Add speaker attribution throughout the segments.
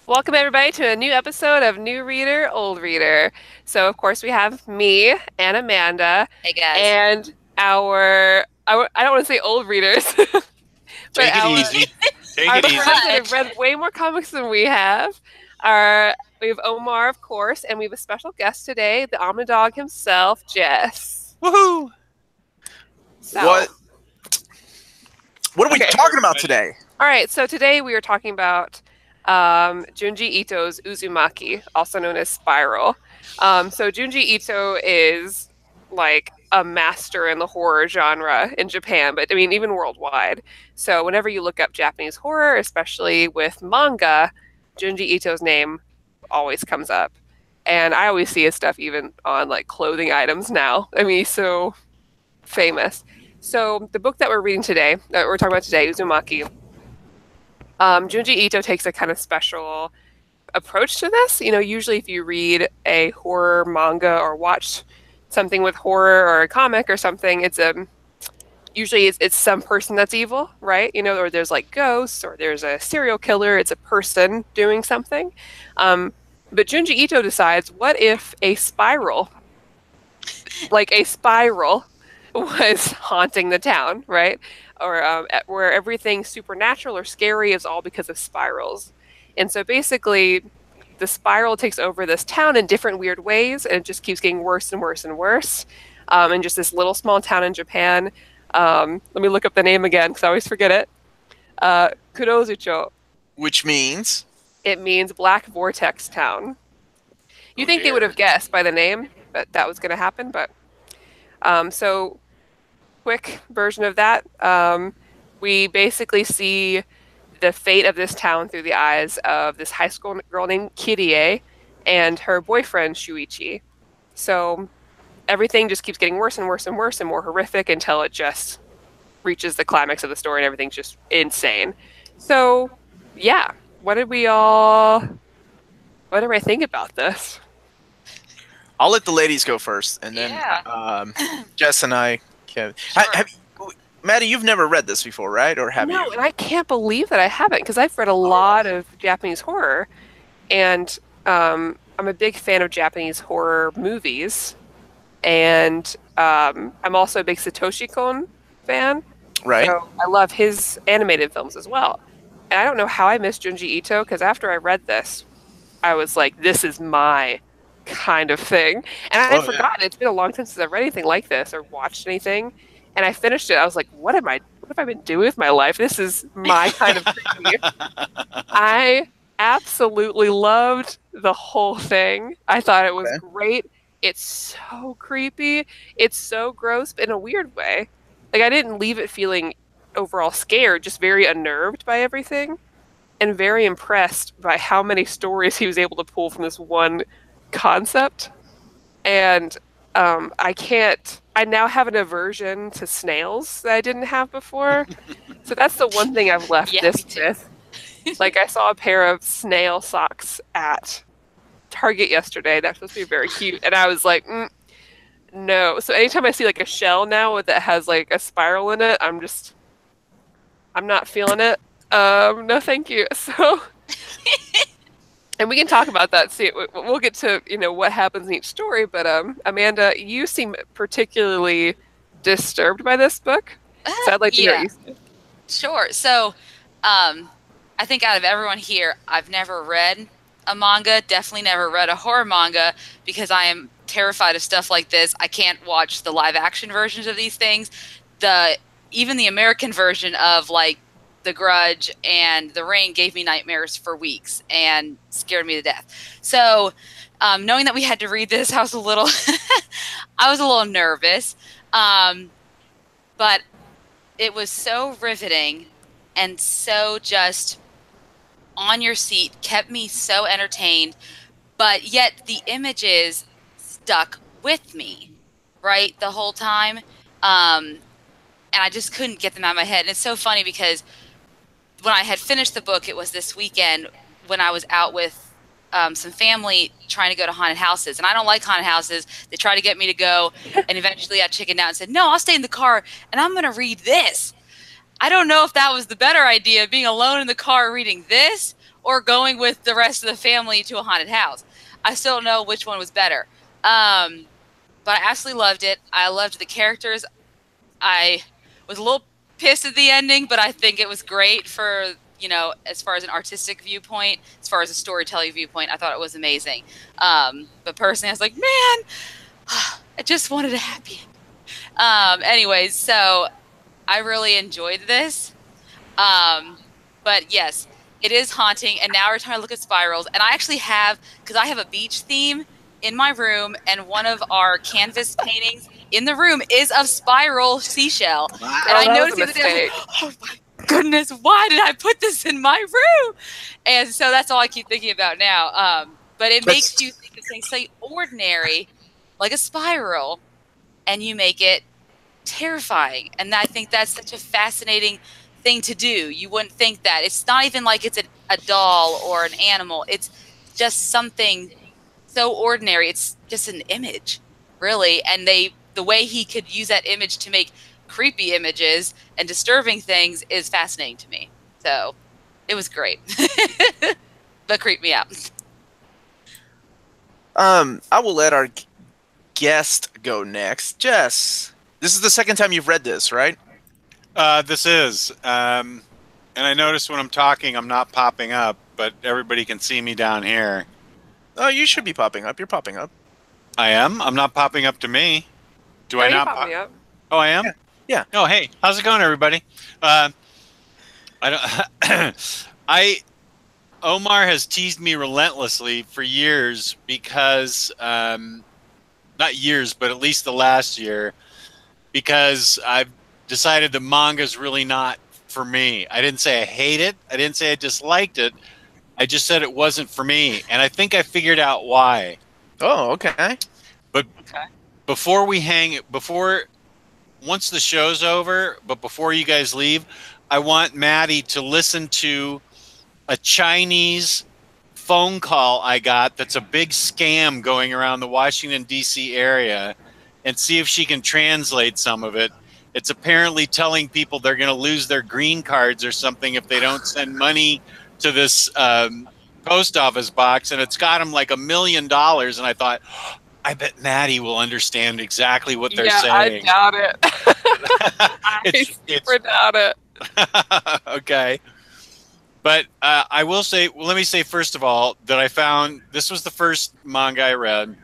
Speaker 1: Welcome, everybody, to a new episode of New Reader, Old Reader. So, of course, we have me and Amanda
Speaker 2: Hey guys.
Speaker 1: and I don't want to say old readers, but
Speaker 3: Take it easy. Take
Speaker 1: our
Speaker 3: it
Speaker 2: Pretty
Speaker 3: easy.
Speaker 1: friends that have
Speaker 2: much.
Speaker 1: read way more comics than we have. Are We have Omar, of course, and we have a special guest today, the Omnidog himself, Jess.
Speaker 3: Woohoo!
Speaker 1: So,
Speaker 4: What are we
Speaker 1: okay.
Speaker 4: talking about today?
Speaker 1: All right, so today we are talking about Junji Ito's Uzumaki, also known as Spiral. So Junji Ito is like a master in the horror genre in Japan, but I mean even worldwide. So whenever you look up Japanese horror, especially with manga, Junji Ito's name always comes up. And I always see his stuff even on like clothing items now. I mean, he's so famous. So the book that we're reading today, that we're talking about today, Uzumaki, Junji Ito takes a kind of special approach to this. You know, usually if you read a horror manga or watch something with horror or a comic or something, it's some person that's evil, right? You know, or there's like ghosts or there's a serial killer. It's a person doing something. But Junji Ito decides, what if a spiral, like a spiral, was haunting the town, right? Or where everything supernatural or scary is all because of spirals. And so basically, the spiral takes over this town in different weird ways, and it just keeps getting worse and worse and worse. In just this little small town in Japan. Let me look up the name again because I always forget it. Kurozucho.
Speaker 4: Which means
Speaker 1: It means Black Vortex Town. You think they would have guessed by the name that was going to happen, but so quick version of that. We basically see the fate of this town through the eyes of this high school girl named Kirie and her boyfriend Shuichi. So everything just keeps getting worse and worse and worse and more horrific until it just reaches the climax of the story and everything's just insane. So, yeah, what did I think about this?
Speaker 4: I'll let the ladies go first, and then
Speaker 2: Yeah.
Speaker 4: Jess and I can.
Speaker 2: Sure.
Speaker 4: Maddie, you've never read this before, right? Or have
Speaker 1: No,
Speaker 4: you?
Speaker 1: and I can't believe that I haven't because I've read a lot of Japanese horror, and I'm a big fan of Japanese horror movies, and I'm also a big Satoshi Kon fan.
Speaker 4: Right.
Speaker 1: So I love his animated films as well. And I don't know how I missed Junji Ito because after I read this, I was like, this is my kind of thing. And I had
Speaker 4: Oh, yeah.
Speaker 1: forgotten. It's been a long time since I've read anything like this or watched anything. And I finished it. I was like, what have I been doing with my life? This is my kind of creepy. I absolutely loved the whole thing. I thought it was
Speaker 4: Okay.
Speaker 1: great. It's so creepy. It's so gross, but in a weird way. Like I didn't leave it feeling overall scared, just very unnerved by everything and very impressed by how many stories he was able to pull from this one concept. And I now have an aversion to snails that I didn't have before. So that's the one thing I've left
Speaker 2: Yeah,
Speaker 1: this
Speaker 2: me too.
Speaker 1: with. Like I saw a pair of snail socks at Target yesterday. That's supposed to be very cute. And I was like, no. So anytime I see like a shell now that has like a spiral in it, I'm not feeling it. No, thank you. So, and we can talk about that. See, we'll get to what happens in each story. But Amanda, you seem particularly disturbed by this book, so I'd like to hear
Speaker 2: Yeah,
Speaker 1: what you say.
Speaker 2: sure. So, I think out of everyone here, I've never read a manga, definitely never read a horror manga because I am terrified of stuff like this. I can't watch the live action versions of these things. Even the American version of like The Grudge and The Ring gave me nightmares for weeks and scared me to death. So, knowing that we had to read this, I was a little I was a little nervous. But it was so riveting and so just on your seat, kept me so entertained, but yet the images stuck with me, right, the whole time. And I just couldn't get them out of my head. And it's so funny because when I had finished the book, it was this weekend when I was out with some family trying to go to haunted houses. And I don't like haunted houses. They tried to get me to go. And eventually I chickened out and said, no, I'll stay in the car and I'm going to read this. I don't know if that was the better idea, being alone in the car reading this or going with the rest of the family to a haunted house. I still don't know which one was better. But I absolutely loved it. I loved the characters. I was a little pissed at the ending, but I think it was great for, as far as an artistic viewpoint, as far as a storytelling viewpoint, I thought it was amazing. But personally, I was like, man, I just wanted a happy end. Anyways, so I really enjoyed this. But yes, it is haunting. And now we're trying to look at spirals. And I actually have, because I have a beach theme in my room, and one of our canvas paintings in the room is of spiral seashell.
Speaker 1: Wow,
Speaker 2: and I noticed the other day, oh my goodness, why did I put this in my room? And so that's all I keep thinking about now. But it makes you think of things so ordinary, like a spiral, and you make it terrifying. And I think that's such a fascinating thing to do. You wouldn't think that. It's not even like it's a doll or an animal. It's just something so ordinary. It's just an image, really. And the way he could use that image to make creepy images and disturbing things is fascinating to me. So it was great. But creeped me out.
Speaker 4: I will let our guest go next. Jess, this is the second time you've read this, right?
Speaker 3: This is. And I notice when I'm talking, I'm not popping up, but everybody can see me down here.
Speaker 4: Oh, you should be popping up. You're popping up.
Speaker 3: I am? I'm not popping up to me. Do I not
Speaker 1: pop me up?
Speaker 3: Oh, I am?
Speaker 4: Yeah.
Speaker 3: Oh, hey. How's it going, everybody? I don't... Omar has teased me relentlessly for years because, not years, but at least the last year, because I've decided the manga's really not for me. I didn't say I hate it. I didn't say I disliked it. I just said it wasn't for me. And I think I figured out why.
Speaker 4: Oh, okay.
Speaker 3: But once the show's over, but before you guys leave, I want Maddie to listen to a Chinese phone call I got that's a big scam going around the Washington, D.C. area, and see if she can translate some of it. It's apparently telling people they're going to lose their green cards or something if they don't send money to this post office box, and it's got them like $1 million. And I thought, I bet Maddie will understand exactly what they're saying.
Speaker 1: I doubt it. I super doubt it.
Speaker 3: Okay. But I will say, let me say first of all that I found this was the first manga I read,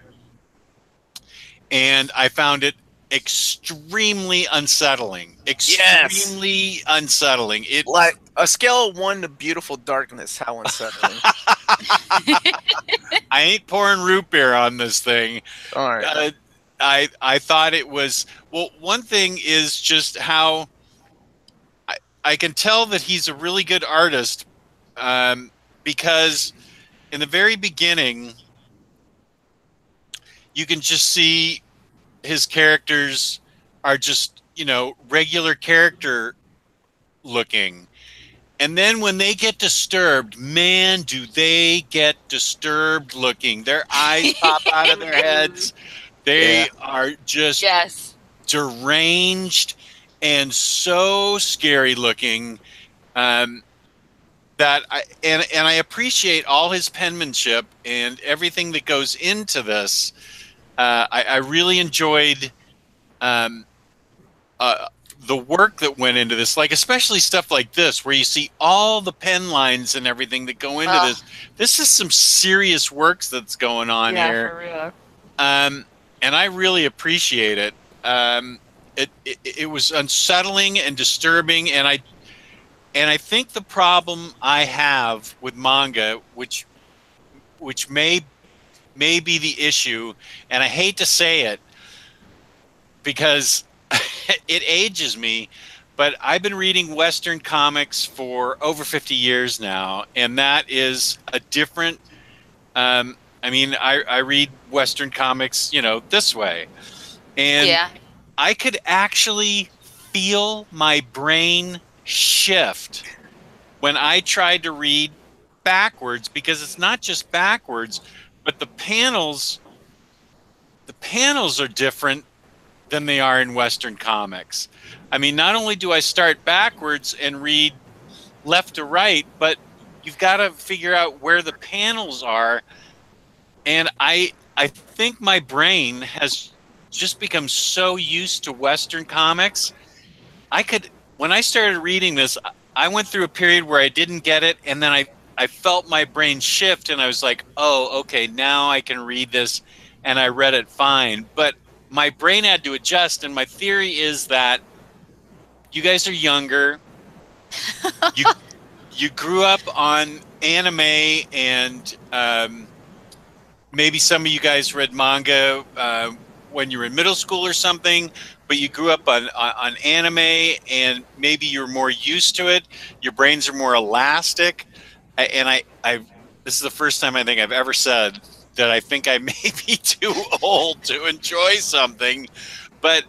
Speaker 3: and I found it extremely unsettling. Extremely unsettling. It
Speaker 4: like a scale of 1 to beautiful darkness. How unsettling!
Speaker 3: I ain't pouring root beer on this thing.
Speaker 4: All right.
Speaker 3: I thought it was one thing is just how I can tell that he's a really good artist, because in the very beginning you can just see his characters are just, regular character looking. And then when they get disturbed, man, do they get disturbed looking. Their eyes pop out of their heads. They are just deranged and so scary looking, that I appreciate all his penmanship and everything that goes into this. I really enjoyed the work that went into this, like especially stuff like this, where you see all the pen lines and everything that go into this. This is some serious work that's going on here.
Speaker 1: For real.
Speaker 3: And I really appreciate it. It was unsettling and disturbing, and I think the problem I have with manga, which may be the issue, and I hate to say it because it ages me, but I've been reading Western comics for over 50 years now, and that is a different. I read Western comics, this way, and I could actually feel my brain shift when I tried to read backwards, because it's not just backwards, but the panels are different than they are in Western comics. I mean, not only do I start backwards and read left to right, but you've got to figure out where the panels are. And I think my brain has just become so used to Western comics. When I started reading this, I went through a period where I didn't get it, and then I felt my brain shift, and I was like, oh, okay, now I can read this, and I read it fine. But my brain had to adjust, and my theory is that you guys are younger. You grew up on anime, and maybe some of you guys read manga when you were in middle school or something, but you grew up on anime, and maybe you're more used to it. Your brains are more elastic. And this is the first time I think I've ever said that I think I may be too old to enjoy something, but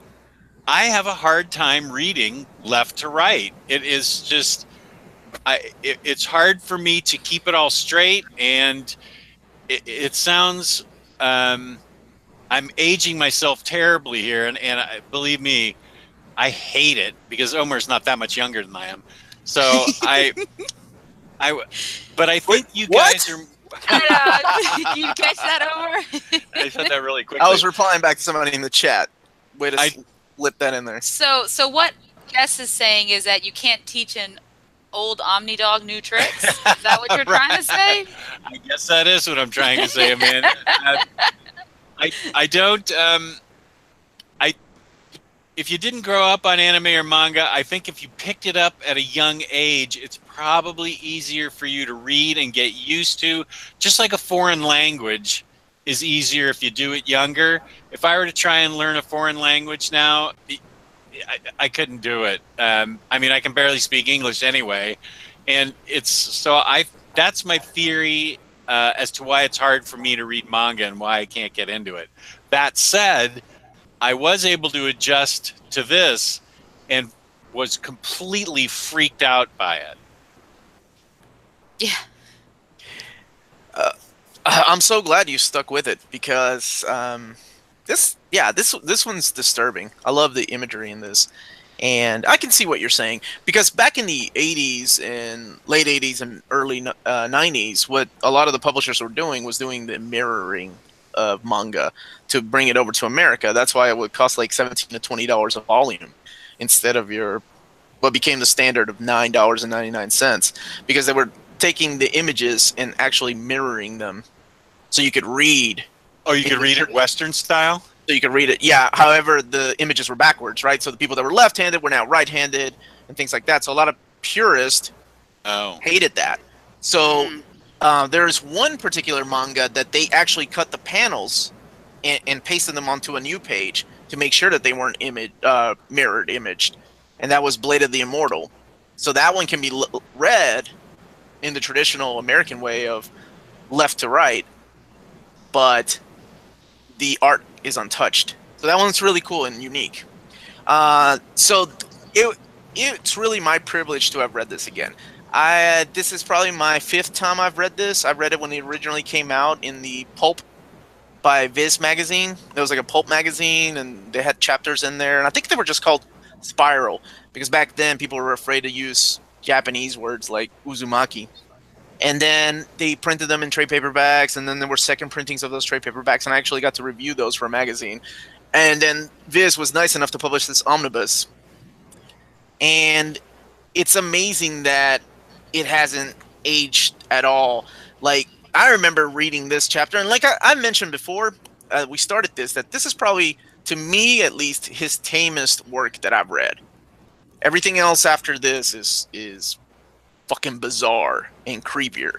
Speaker 3: I have a hard time reading left to right. It is just, it's hard for me to keep it all straight, and it sounds, I'm aging myself terribly here, and believe me, I hate it because Omar's not that much younger than I am. So but I think you guys are.
Speaker 2: Did you catch that, Omar?
Speaker 3: I said that really quickly.
Speaker 4: I was replying back to somebody in the chat. Way to slip that in there.
Speaker 2: So what Jess is saying is that you can't teach an old Omnidog new tricks? Is that what you're trying to say?
Speaker 3: I guess that is what I'm trying to say, man. I don't. If you didn't grow up on anime or manga, I think if you picked it up at a young age, it's probably easier for you to read and get used to. Just like a foreign language is easier if you do it younger. If I were to try and learn a foreign language now, I couldn't do it. I mean, I can barely speak English anyway, and that's my theory as to why it's hard for me to read manga and why I can't get into it. That said, I was able to adjust to this and was completely freaked out by it.
Speaker 2: Yeah.
Speaker 4: I'm so glad you stuck with it because this one's disturbing. I love the imagery in this, and I can see what you're saying because back in the 80s and late 80s and early 90s, what a lot of the publishers were doing was doing the mirroring of manga to bring it over to America. That's why it would cost like $17 to $20 a volume instead of what became the standard of $9.99, because they were taking the images and actually mirroring them so you could read.
Speaker 3: Oh, you could read it Western style?
Speaker 4: So you could read it, yeah. However, the images were backwards, right? So the people that were left-handed were now right-handed and things like that. So a lot of purists hated that. So there's one particular manga that they actually cut the panels and pasted them onto a new page to make sure that they weren't mirrored imaged. And that was Blade of the Immortal. So that one can be read in the traditional American way of left to right, but the art is untouched. So that one's really cool and unique. So it's really my privilege to have read this again. This is probably my 5th time I've read this. I read it when it originally came out in the Pulp by Viz magazine. It was like a pulp magazine, and they had chapters in there. And I think they were just called Spiral, because back then people were afraid to use Japanese words like Uzumaki. And then they printed them in trade paperbacks, and then there were second printings of those trade paperbacks, and I actually got to review those for a magazine. And then Viz was nice enough to publish this omnibus. And it's amazing that it hasn't aged at all. Like, I remember reading this chapter, and like I mentioned before, we started this, that this is probably, to me at least, his tamest work that I've read. Everything else after this is fucking bizarre and creepier.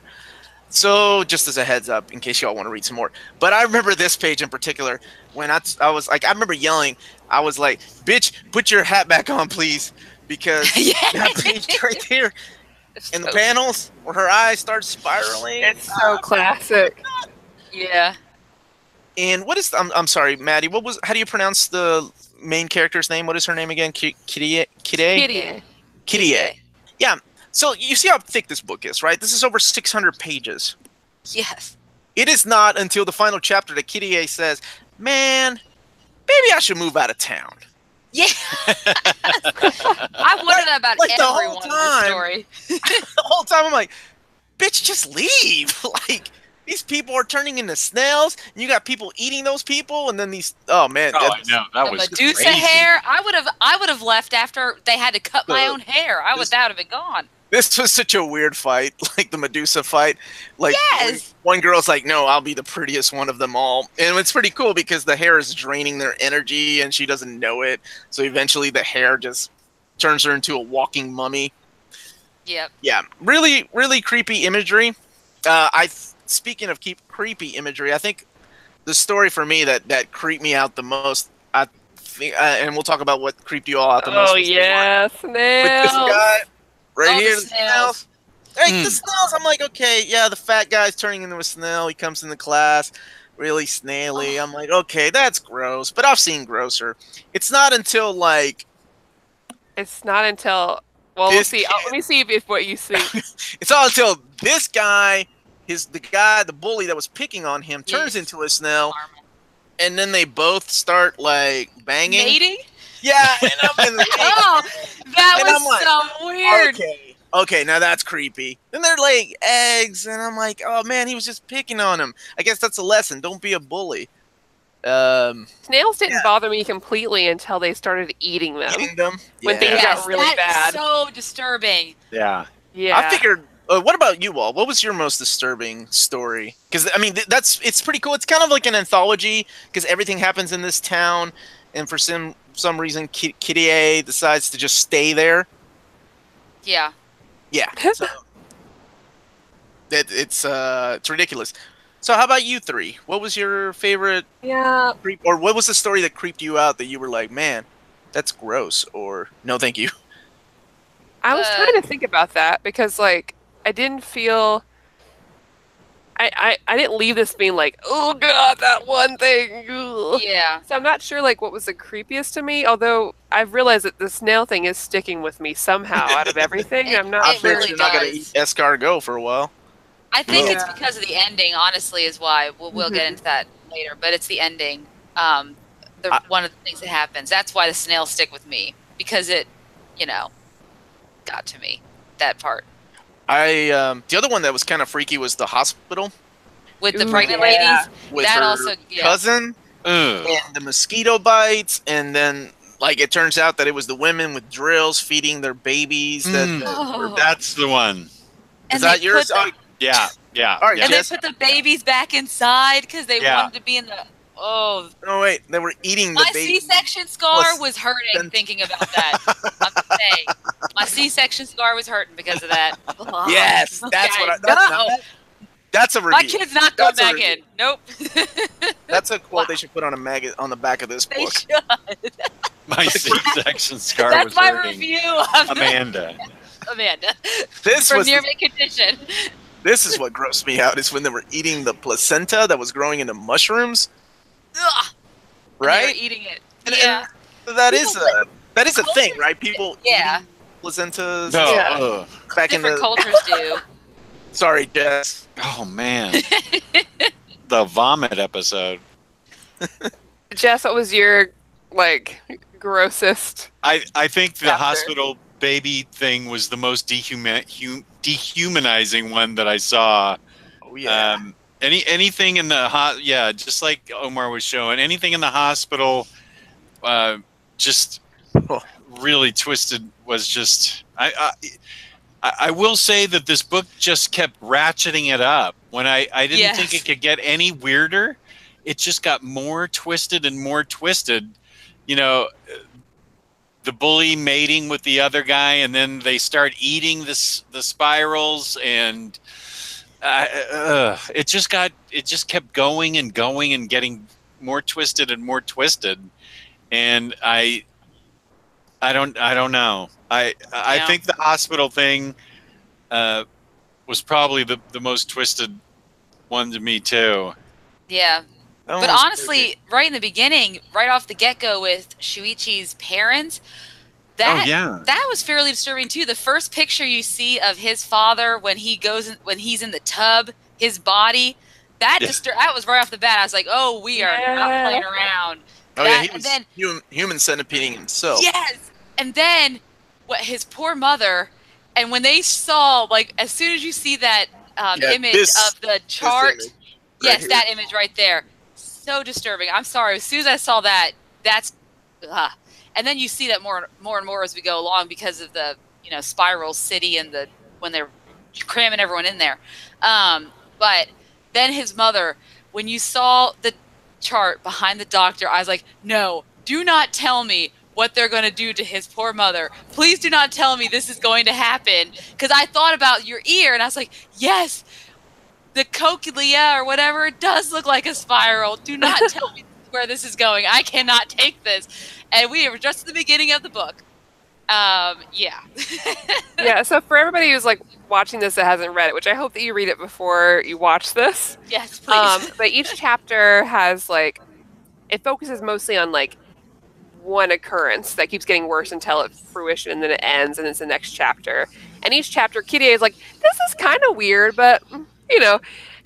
Speaker 4: So just as a heads up, in case y'all want to read some more. But I remember this page in particular, when I was like, I remember yelling, I was like, bitch, put your hat back on, please. Because that page right there, in the panels where her eyes start spiraling.
Speaker 1: It's so classic.
Speaker 2: Yeah.
Speaker 4: And what is, I'm sorry, Maddie, how do you pronounce the main character's name? What is her name again? Kirie? Yeah. So you see how thick this book is, right? This is over 600 pages.
Speaker 2: Yes.
Speaker 4: It is not until the final chapter that Kirie says, man, maybe I should move out of town.
Speaker 2: Yeah. I wondered that about
Speaker 4: Like, the whole
Speaker 2: everyone in this
Speaker 4: time.
Speaker 2: story.
Speaker 4: The whole time I'm like, bitch, just leave. Like, these people are turning into snails, and you got people eating those people, and then these. Oh man,
Speaker 3: Oh, I know. That
Speaker 2: The
Speaker 3: was
Speaker 2: Medusa
Speaker 3: crazy.
Speaker 2: hair. I would have left after they had to cut my own hair. That would have been gone.
Speaker 4: this was such a weird fight, like the Medusa fight. Like,
Speaker 2: Yes.
Speaker 4: one girl's like, "No, I'll be the prettiest one of them all," and it's pretty cool because the hair is draining their energy, and she doesn't know it. So eventually, the hair just turns her into a walking mummy.
Speaker 2: Yep.
Speaker 4: Yeah, really, really creepy imagery. Speaking of creepy imagery, I think the story for me that creeped me out the most, I think, and we'll talk about what creeped you all out the most.
Speaker 1: Oh
Speaker 4: was the
Speaker 1: yeah,
Speaker 4: one with this
Speaker 1: snails.
Speaker 4: guy right
Speaker 2: Oh, the
Speaker 4: here, the
Speaker 2: snails.
Speaker 4: snails. Hey, the snails. I'm like, okay, yeah, the fat guy's turning into a snail. He comes into class, really snaily. I'm like, okay, that's gross, but I've seen grosser. It's not until like
Speaker 1: It's not until well, we'll
Speaker 4: This
Speaker 1: see.
Speaker 4: kid-
Speaker 1: Let me see if what you see.
Speaker 4: it's not until this guy, the bully that was picking on him, turns
Speaker 2: Yes.
Speaker 4: into a snail, and then they both start like banging.
Speaker 2: Mating?
Speaker 4: Yeah, and I'm in the
Speaker 2: Oh, that
Speaker 4: And
Speaker 2: was
Speaker 4: I'm like,
Speaker 2: so weird.
Speaker 4: Okay, now that's creepy. Then they're laying eggs, and I'm like, oh man, he was just picking on him. I guess that's a lesson. Don't be a bully.
Speaker 1: Snails didn't
Speaker 4: Yeah.
Speaker 1: bother me completely until they started eating them.
Speaker 4: Eating them.
Speaker 1: When things
Speaker 4: Yeah.
Speaker 1: got really
Speaker 2: that's
Speaker 1: bad.
Speaker 2: so disturbing.
Speaker 3: Yeah.
Speaker 1: Yeah.
Speaker 4: I figured. What about you all? What was your most disturbing story? Because I mean, it's pretty cool. It's kind of like an anthology because everything happens in this town, and for some reason, Kitty A decides to just stay there.
Speaker 2: Yeah.
Speaker 4: Yeah. So it's ridiculous. So how about you three? What was your favorite
Speaker 1: Yeah.
Speaker 4: or what was the story that creeped you out that you were like, man, that's gross, or no, thank you?
Speaker 1: I was trying to think about that because, like, I didn't feel. I didn't leave this being like, oh god, that one thing. Ugh.
Speaker 2: Yeah.
Speaker 1: So I'm not sure like what was the creepiest to me. Although I've realized that the snail thing is sticking with me somehow out of everything. I'm not
Speaker 4: I
Speaker 2: It
Speaker 1: sure.
Speaker 4: bet
Speaker 2: really
Speaker 4: you're not gonna
Speaker 2: does.
Speaker 4: eat escargot for a while.
Speaker 2: I think
Speaker 1: Yeah.
Speaker 2: it's because of the ending, honestly, is why. We'll get into that later, but it's the ending. One of the things that happens. That's why the snails stick with me. Because it, got to me. That part.
Speaker 4: The other one that was kind of freaky was the hospital
Speaker 2: With the
Speaker 1: Ooh,
Speaker 2: pregnant
Speaker 1: yeah.
Speaker 2: ladies.
Speaker 4: with
Speaker 2: That
Speaker 4: her
Speaker 2: also- yeah.
Speaker 4: cousin
Speaker 3: Ugh.
Speaker 4: and the mosquito bites, and then like it turns out that it was the women with drills feeding their babies.
Speaker 2: Oh.
Speaker 3: That's the one.
Speaker 4: Is
Speaker 2: And
Speaker 4: that
Speaker 2: they
Speaker 4: yours?
Speaker 2: put the-
Speaker 3: Yeah. Yeah.
Speaker 4: All right,
Speaker 3: yeah.
Speaker 2: And they
Speaker 4: Jess?
Speaker 2: put the babies back inside because they
Speaker 3: Yeah.
Speaker 2: wanted to be in the. Oh,
Speaker 4: Oh wait, they were eating the
Speaker 2: my
Speaker 4: baby.
Speaker 2: C-section scar
Speaker 4: Plus-
Speaker 2: was hurting
Speaker 4: then-
Speaker 2: thinking about that. I'm saying, my C-section scar was hurting because of that.
Speaker 4: Yes, that's
Speaker 2: Okay,
Speaker 4: what.
Speaker 2: no.
Speaker 4: That's a review.
Speaker 2: My kid's not going
Speaker 4: That's a
Speaker 2: back
Speaker 4: review.
Speaker 2: in. Nope.
Speaker 4: That's a quote
Speaker 2: Wow.
Speaker 4: they should put on on the back of this
Speaker 2: They
Speaker 4: book.
Speaker 2: should.
Speaker 3: My C-section scar
Speaker 2: That's
Speaker 3: was
Speaker 2: my
Speaker 3: hurting.
Speaker 2: review of
Speaker 3: Amanda.
Speaker 2: Amanda.
Speaker 4: This
Speaker 2: For
Speaker 4: was
Speaker 2: near mint condition.
Speaker 4: this is what grossed me out is when they were eating the placenta that was growing into mushrooms,
Speaker 2: Ugh. And they were
Speaker 4: right?
Speaker 2: eating it.
Speaker 4: And-
Speaker 2: Yeah.
Speaker 4: That is a thing, right? People
Speaker 2: Yeah.
Speaker 4: eating placentas
Speaker 3: No.
Speaker 1: Yeah.
Speaker 3: Ugh.
Speaker 4: back in
Speaker 2: Different
Speaker 4: the.
Speaker 2: cultures do.
Speaker 4: Sorry, Jess.
Speaker 3: Oh man. The vomit episode.
Speaker 1: Jess, what was your like grossest?
Speaker 3: I think the
Speaker 1: Chapter.
Speaker 3: hospital baby thing was the most dehumanizing one that I saw.
Speaker 4: Oh yeah.
Speaker 3: Anything in the just like Omar was showing, anything in the hospital, just really twisted. Was just I will say that this book just kept ratcheting it up. When I didn't
Speaker 2: Yes.
Speaker 3: think it could get any weirder, it just got more twisted and more twisted. The bully mating with the other guy, and then they start eating the spirals, and it just kept going and going and getting more twisted and more twisted. And I don't know. I
Speaker 2: Yeah.
Speaker 3: think the hospital thing was probably the most twisted one to me too.
Speaker 2: Yeah.
Speaker 4: That
Speaker 2: But
Speaker 4: one was
Speaker 2: honestly, right in the beginning, right off the get-go with Shuichi's parents, that that was fairly disturbing too. The first picture you see of his father when he's in the tub, his body, that was right off the bat. I was like, "Oh, we are not
Speaker 1: Yeah.
Speaker 2: playing around."
Speaker 4: Oh yeah, he was human centipeding himself.
Speaker 2: Yes, and then his poor mother, and when they saw, like, as soon as you see that image of the chart, yes, that image right there, so disturbing. I'm sorry. As soon as I saw that, that's, and then you see that more and more as we go along because of the spiral city and when they're cramming everyone in there. But then his mother, when you saw the chart behind the doctor, I was like, no, do not tell me what they're going to do to his poor mother. Please do not tell me this is going to happen. Because I thought about your ear, and I was like, yes, the cochlea or whatever does look like a spiral. Do not tell me where this is going. I cannot take this. And we were just at the beginning of the book. Yeah.
Speaker 1: Yeah, so for everybody who's like watching this that hasn't read it, which I hope that you read it before you watch this.
Speaker 2: Yes, please.
Speaker 1: But each chapter has like, it focuses mostly on like one occurrence that keeps getting worse until it fruition, and then it ends and it's the next chapter. And each chapter, Kirie is like, this is kind of weird, but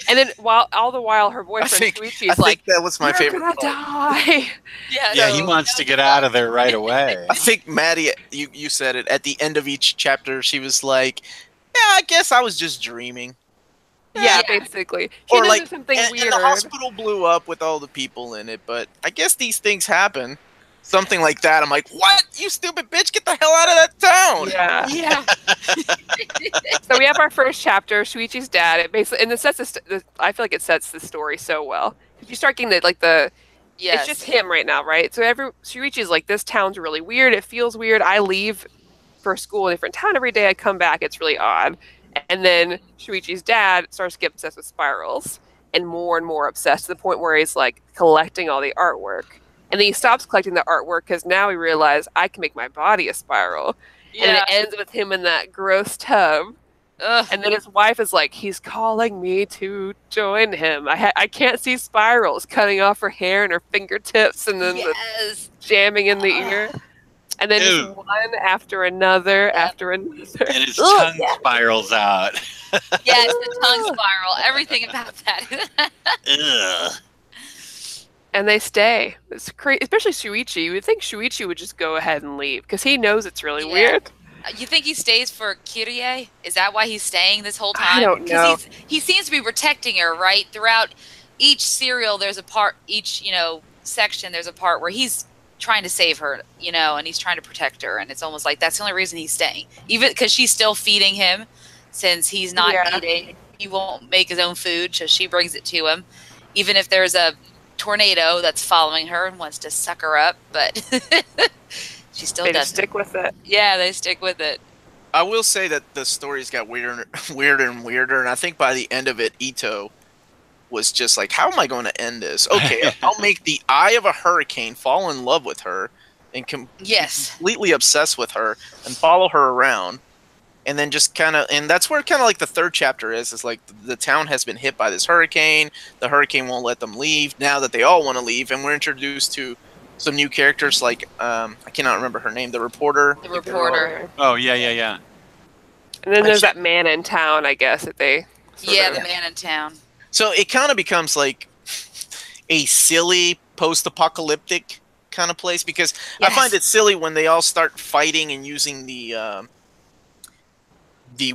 Speaker 1: and then all the while her boyfriend Shuichi is like,
Speaker 4: that was my favorite
Speaker 1: part. Die.
Speaker 3: Yeah, he wants to get out of there right away.
Speaker 4: I think Maddie, you said it at the end of each chapter. She was like, "Yeah, I guess I was just dreaming."
Speaker 1: Yeah, basically. She
Speaker 4: or like
Speaker 1: something weird.
Speaker 4: And the hospital blew up with all the people in it, but I guess these things happen. Something like that. I'm like, what? You stupid bitch! Get the hell out of that town!
Speaker 1: Yeah. So we have our first chapter, Shuichi's dad. It basically, and it sets I feel like it sets the story so well. You start getting it's just him right now, right? So Shuichi's like, this town's really weird. It feels weird. I leave for school in a different town every day. I come back. It's really odd. And then Shuichi's dad starts to get obsessed with spirals and more obsessed to the point where he's like collecting all the artwork. And then he stops collecting the artwork because now he realizes I can make my body a spiral. Yeah. And it ends with him in that gross tub. Ugh. And then his wife is like, he's calling me to join him. I can't see spirals cutting off her hair and her fingertips and then the jamming in the ear. And then just one after another after another.
Speaker 3: And his tongue spirals out.
Speaker 2: Yes, the tongue spiral. Everything about that.
Speaker 3: Ugh.
Speaker 1: And they stay. It's crazy, especially Shuichi. You would think Shuichi would just go ahead and leave because he knows it's really weird.
Speaker 2: You think he stays for Kirie? Is that why he's staying this whole time?
Speaker 1: I don't know.
Speaker 2: He seems to be protecting her, right? Throughout each serial, there's a part, section, there's a part where he's trying to save her, and he's trying to protect her. And it's almost like that's the only reason he's staying. Even because she's still feeding him since he's not eating. He won't make his own food, so she brings it to him. Even if there's a tornado that's following her and wants to suck her up, but she still doesn't.
Speaker 1: Stick with it.
Speaker 2: Yeah, they stick with it.
Speaker 4: I will say that the stories got weirder and weirder, and I think by the end of it, Ito was just like, how am I going to end this? Okay, I'll make the eye of a hurricane fall in love with her and completely obsessed with her and follow her around. And then just and that's where kind of like the third chapter is like the town has been hit by this hurricane. The hurricane won't let them leave now that they all want to leave. And we're introduced to some new characters like, I cannot remember her name, the reporter.
Speaker 2: The reporter.
Speaker 3: Oh, yeah.
Speaker 1: And then there's that man in town, I guess, that they...
Speaker 2: the man in town.
Speaker 4: So it kind of becomes like a silly post-apocalyptic kind of place because I find it silly when they all start fighting and using the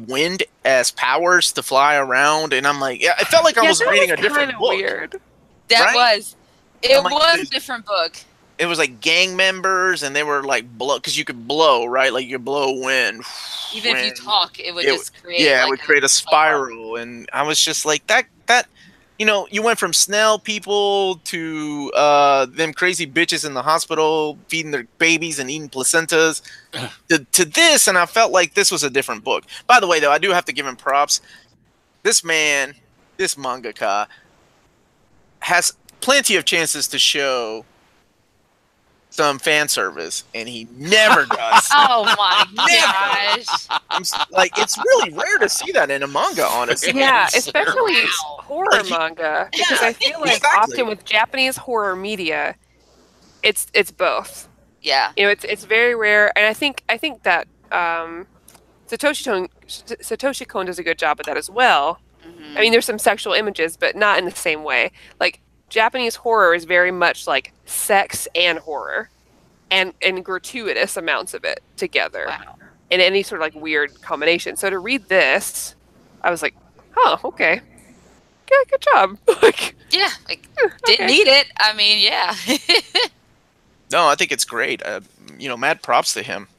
Speaker 4: wind as powers to fly around, and I'm like, it felt like I was reading a different book.
Speaker 1: Weird.
Speaker 2: That was. It was a different book.
Speaker 4: It was like gang members, and they were like blow because you could blow, right? Like you blow wind.
Speaker 2: Even if you talk, it would just create.
Speaker 4: Yeah, it would create a spiral, and I was just like that. You went from Snell people to them crazy bitches in the hospital feeding their babies and eating placentas to this, and I felt like this was a different book. By the way, though, I do have to give him props. This mangaka, has plenty of chances to show some fan service, and he never does.
Speaker 2: Oh my gosh!
Speaker 4: It's really rare to see that in a manga, honestly.
Speaker 1: Yeah, especially horror manga, because I feel like often with Japanese horror media, it's both.
Speaker 2: Yeah,
Speaker 1: it's very rare, and I think that Satoshi Kon does a good job at that as well. I mean, there's some sexual images, but not in the same way. Like Japanese horror is very much like sex and horror, and gratuitous amounts of it together.
Speaker 2: Wow.
Speaker 1: In any sort of like weird combination. So to read this, I was like, "Oh, okay, good job." Like,
Speaker 2: yeah, like didn't need it. I mean, yeah.
Speaker 4: No, I think it's great. Mad props to him.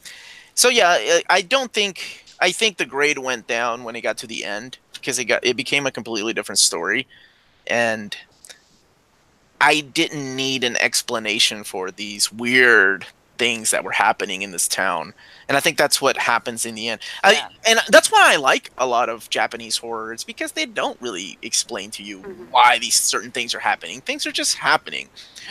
Speaker 4: So yeah, I think the grade went down when it got to the end because it became a completely different story, and I didn't need an explanation for these weird things that were happening in this town. And I think that's what happens in the end.
Speaker 2: Yeah.
Speaker 4: And that's why I like a lot of Japanese horror. It's because they don't really explain to you why these certain things are happening. Things are just happening.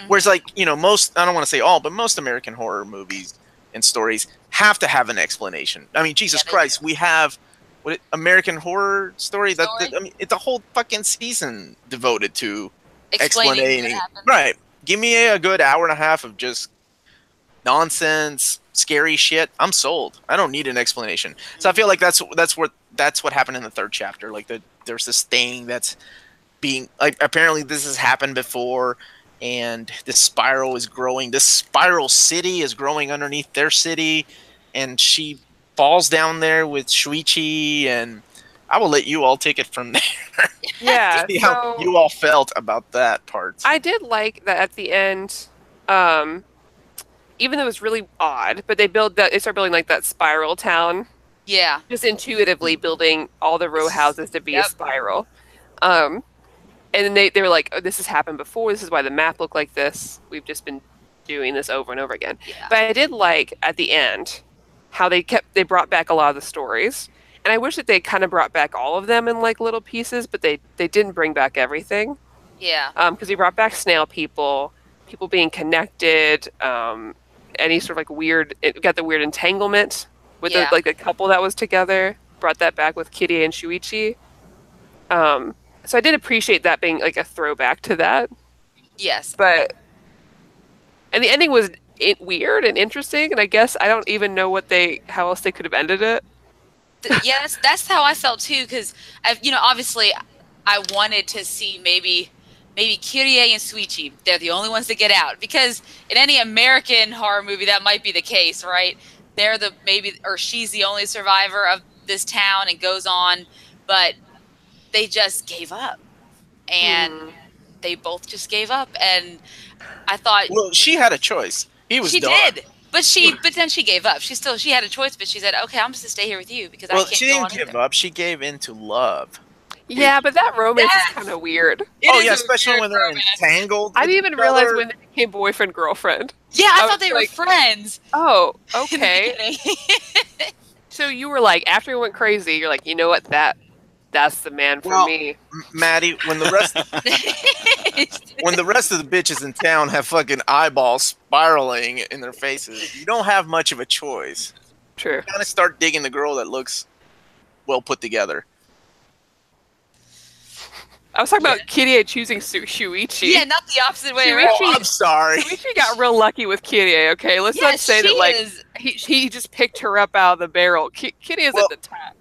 Speaker 4: Whereas, like, most, I don't want to say all, but most American horror movies and stories have to have an explanation. I mean, Jesus Christ, we have American Horror Story? I mean, it's a whole fucking season devoted to explaining. Right. Give me a good hour and a half of just nonsense, scary shit. I'm sold. I don't need an explanation. So I feel like that's what happened in the third chapter. Like there's this thing that's being, like, apparently this has happened before, and this spiral is growing. This spiral city is growing underneath their city, and she falls down there with Shuichi, and I will let you all take it from there.
Speaker 1: Yeah.
Speaker 4: See how you all felt about that part.
Speaker 1: I did like that at the end, even though it was really odd, but they start building like that spiral town.
Speaker 2: Yeah.
Speaker 1: Just intuitively building all the row houses to be a spiral. And then they were like, "Oh, this has happened before. This is why the map looked like this. We've just been doing this over and over again."
Speaker 2: Yeah.
Speaker 1: But I did like at the end how they brought back a lot of the stories. And I wish that they kind of brought back all of them in like little pieces, but they didn't bring back everything.
Speaker 2: Yeah.
Speaker 1: Because we brought back snail people being connected, any sort of like weird, it got the weird entanglement with the couple that was together, brought that back with Kirie and Shuichi. So I did appreciate that being like a throwback to that.
Speaker 2: Yes.
Speaker 1: And the ending was weird and interesting, and I guess I don't even know how else they could have ended it.
Speaker 2: Yeah, that's how I felt too, because obviously I wanted to see maybe Kirie and Shuichi. They're the only ones that get out, because in any American horror movie that might be the case, right? They're she's the only survivor of this town and goes on, but they just gave up, and they both just gave up, and I thought,
Speaker 4: well, she had a choice. She
Speaker 2: did. But then she gave up. She had a choice, but she said, "Okay, I'm just to stay here with you because I can't go on."
Speaker 4: She didn't give up. She gave in to love.
Speaker 1: Yeah, but that romance is kind of weird.
Speaker 4: Especially when they're entangled.
Speaker 1: I didn't even realize when they became boyfriend girlfriend.
Speaker 2: Yeah, I thought they were friends.
Speaker 1: Oh, okay. So you were like, after it went crazy, you're like, you know what? That's the man for me.
Speaker 4: Maddie, when the rest of the bitches in town have fucking eyeballs spiraling in their faces, you don't have much of a choice.
Speaker 1: True.
Speaker 4: You gotta start digging the girl that looks well put together.
Speaker 1: I was talking about Kirie choosing Shuichi.
Speaker 2: Yeah, not the opposite way around.
Speaker 4: I'm sorry.
Speaker 1: Shuichi got real lucky with Kirie, okay? Let's not say that, like, he just picked her up out of the barrel. Kirie is at the top.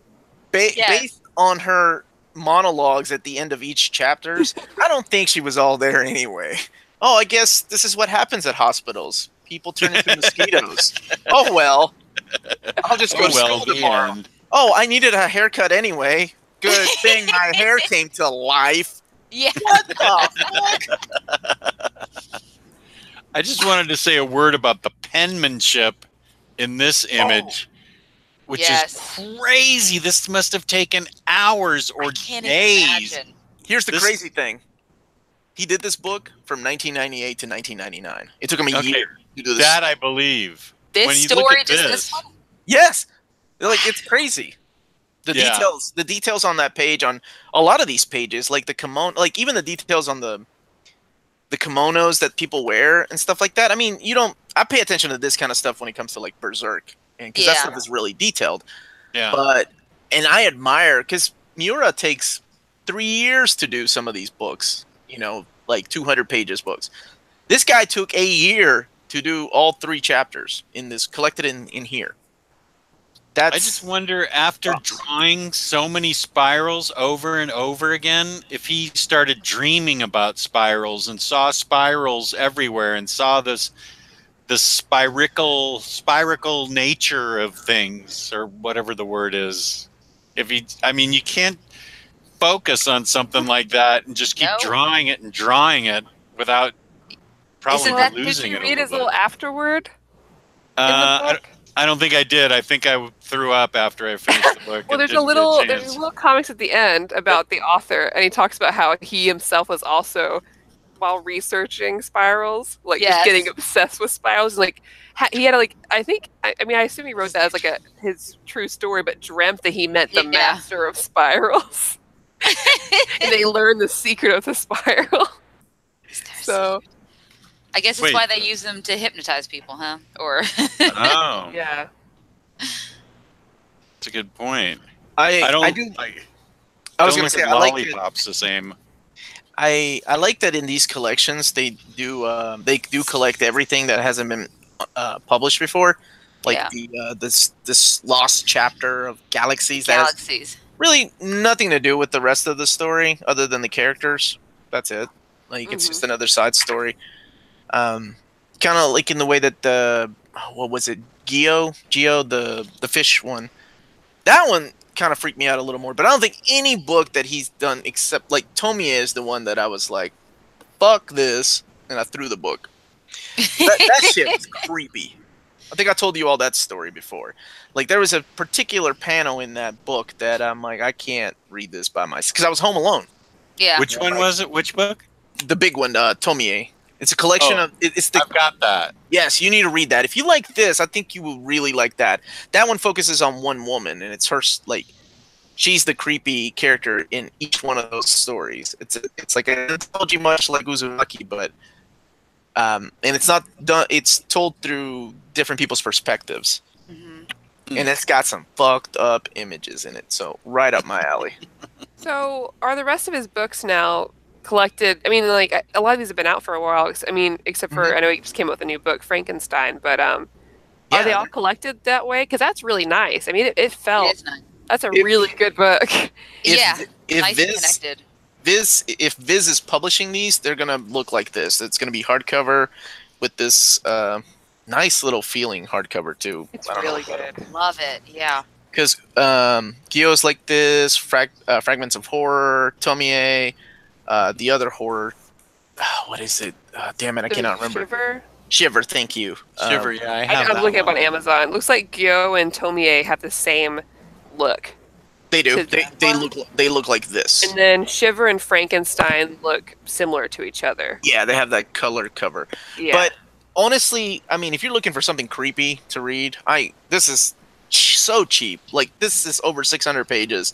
Speaker 4: Based on her monologues at the end of each chapters, I don't think she was all there anyway. Oh, I guess this is what happens at hospitals. People turn into mosquitoes. Oh, well. I'll just go to school tomorrow. Oh, I needed a haircut anyway. Good thing my hair came to life.
Speaker 2: Yeah.
Speaker 4: What the fuck?
Speaker 3: I just wanted to say a word about the penmanship in this image. Which is crazy. This must have taken hours or days.
Speaker 4: Here's the crazy thing. He did this book from 1998 to 1999. It took him a year to do this.
Speaker 3: That I believe.
Speaker 2: This story just this one?
Speaker 4: Yes. Like, it's crazy. The details on that page, on a lot of these pages, like the kimono, like even the details on the kimonos that people wear and stuff like that. I mean, I pay attention to this kind of stuff when it comes to like Berserk. Because that stuff is really detailed. Yeah. And I admire, because Miura takes 3 years to do some of these books, like 200 pages books. This guy took a year to do all 3 chapters in this, collected in here.
Speaker 3: I just wonder, after drawing so many spirals over and over again, if he started dreaming about spirals and saw spirals everywhere and saw the spiracle nature of things, or whatever the word is. I mean, you can't focus on something like that and just keep drawing it without probably losing it.
Speaker 1: Did you read his little afterword
Speaker 3: in the book? I don't think I did. I think I threw up after I finished the book.
Speaker 1: Well, there's little comics at the end about the author, and he talks about how he himself was also, while researching spirals, like just getting obsessed with spirals. Like he had I assume he wrote that as like his true story, but dreamt that he meant the master of spirals. And they learned the secret of the spiral. So
Speaker 2: I guess it's why they use them to hypnotize people, huh? Or
Speaker 1: yeah,
Speaker 3: that's a good point.
Speaker 4: I was going to say, I like
Speaker 3: lollipops the same.
Speaker 4: I like that in these collections they do collect everything that hasn't been published before, like this lost chapter of Galaxies.
Speaker 2: Galaxies.
Speaker 4: Really nothing to do with the rest of the story other than the characters. That's it. Like it's just another side story. Kind of like in the way that what was it, Geo, the fish one. That one kind of freaked me out a little more. But I don't think any book that he's done, except like Tomie, is the one that I was like, fuck this, and I threw the book. That shit was creepy. I think I told you all that story before. Like, there was a particular panel in that book that I'm like, I can't read this by myself, because I was home alone.
Speaker 2: Yeah.
Speaker 3: Which one was it? Which book?
Speaker 4: The big one, Tomie. It's a collection of... I've
Speaker 3: got that.
Speaker 4: Yes, you need to read that. If you like this, I think you will really like that. That one focuses on one woman, and it's her, like... She's the creepy character in each one of those stories. It's like an anthology, much like Uzumaki, but... and it's not done... It's told through different people's perspectives. Mm-hmm. And it's got some fucked up images in it, so right up my alley.
Speaker 1: So, are the rest of his books now... collected? I mean, like, a lot of these have been out for a while. I mean, except for I know he just came out with a new book, Frankenstein. But are they all collected that way? Because that's really nice. I mean, it felt
Speaker 2: it is nice.
Speaker 1: That's a really good book.
Speaker 2: If nice and connected.
Speaker 4: If Viz is publishing these, they're gonna look like this. It's gonna be hardcover with this nice little feeling hardcover too.
Speaker 1: It's really good.
Speaker 2: Love it. Yeah.
Speaker 4: Because Gyo's like this, Fragments of Horror, Tomie. The other horror, what is it? Damn it, I cannot remember. Shiver, thank you.
Speaker 3: Shiver, yeah, I have
Speaker 1: I'm looking up on Amazon. Looks like Gyo and Tomie have the same look.
Speaker 4: They do. They look like this.
Speaker 1: And then Shiver and Frankenstein look similar to each other.
Speaker 4: Yeah, they have that color cover. Yeah. But honestly, I mean, if you're looking for something creepy to read, this is so cheap. Like, this is over 600 pages.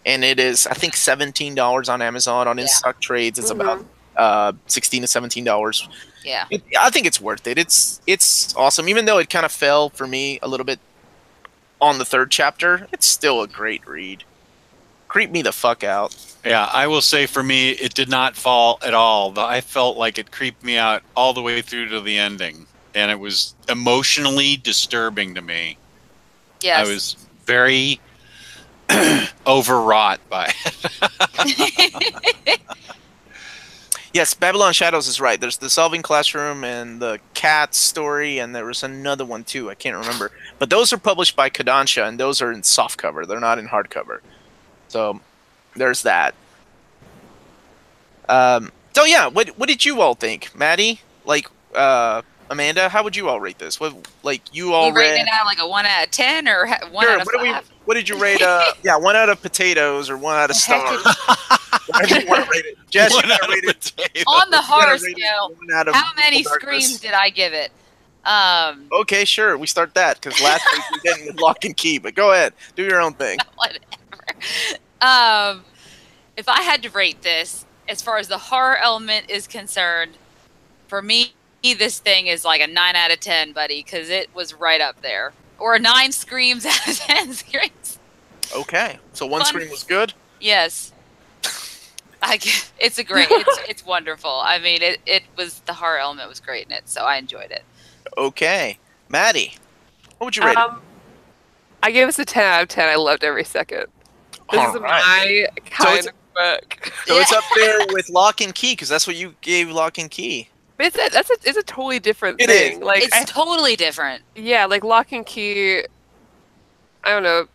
Speaker 4: And it is, I think, $17 on Amazon. On in-stock trades, it's about $16 to $17.
Speaker 2: Yeah,
Speaker 4: I think it's worth it. It's awesome. Even though it kind of fell for me a little bit on the third chapter, it's still a great read. Creep me the fuck out.
Speaker 3: Yeah, I will say for me, it did not fall at all. I felt like it creeped me out all the way through to the ending. And it was emotionally disturbing to me.
Speaker 2: Yes.
Speaker 3: I was very... overwrought by it.
Speaker 4: Yes, Babylon Shadows is right. There's the Solving Classroom and the Cat story, and there was another one too. I can't remember. But those are published by Kodansha, and those are in softcover. They're not in hardcover. So there's that. So yeah, what did you all think, Maddie? Like, Amanda, how would you all rate this? What, like, you all
Speaker 2: rating it out like a 1 out of 10 or 1 out of 5?
Speaker 4: What did you rate? 1 out of potatoes or 1 out of stars. Whatever you want to rate it. Jess, you gotta rate it.
Speaker 2: On the horror scale, how many screams did I give it?
Speaker 4: Okay, sure. We start that because last week we didn't lock and key. But go ahead, do your own thing.
Speaker 2: Whatever. If I had to rate this, as far as the horror element is concerned, for me, this thing is like a 9 out of 10, buddy, because it was right up there. Or 9 screams out of 10 screams.
Speaker 4: Okay, so one scream was good?
Speaker 2: Yes. It's a great, it's wonderful. I mean, it was, the horror element was great in it, so I enjoyed it.
Speaker 4: Okay. Maddie, what would you rate it?
Speaker 1: I gave this a 10 out of 10. I loved every second. This is my kind of book.
Speaker 4: So it's up there with Lock and Key, because that's what you gave Lock and Key.
Speaker 1: But it's a totally different thing.
Speaker 4: Is.
Speaker 1: Like
Speaker 2: it's totally different.
Speaker 1: Yeah, like Lock and Key, I don't know,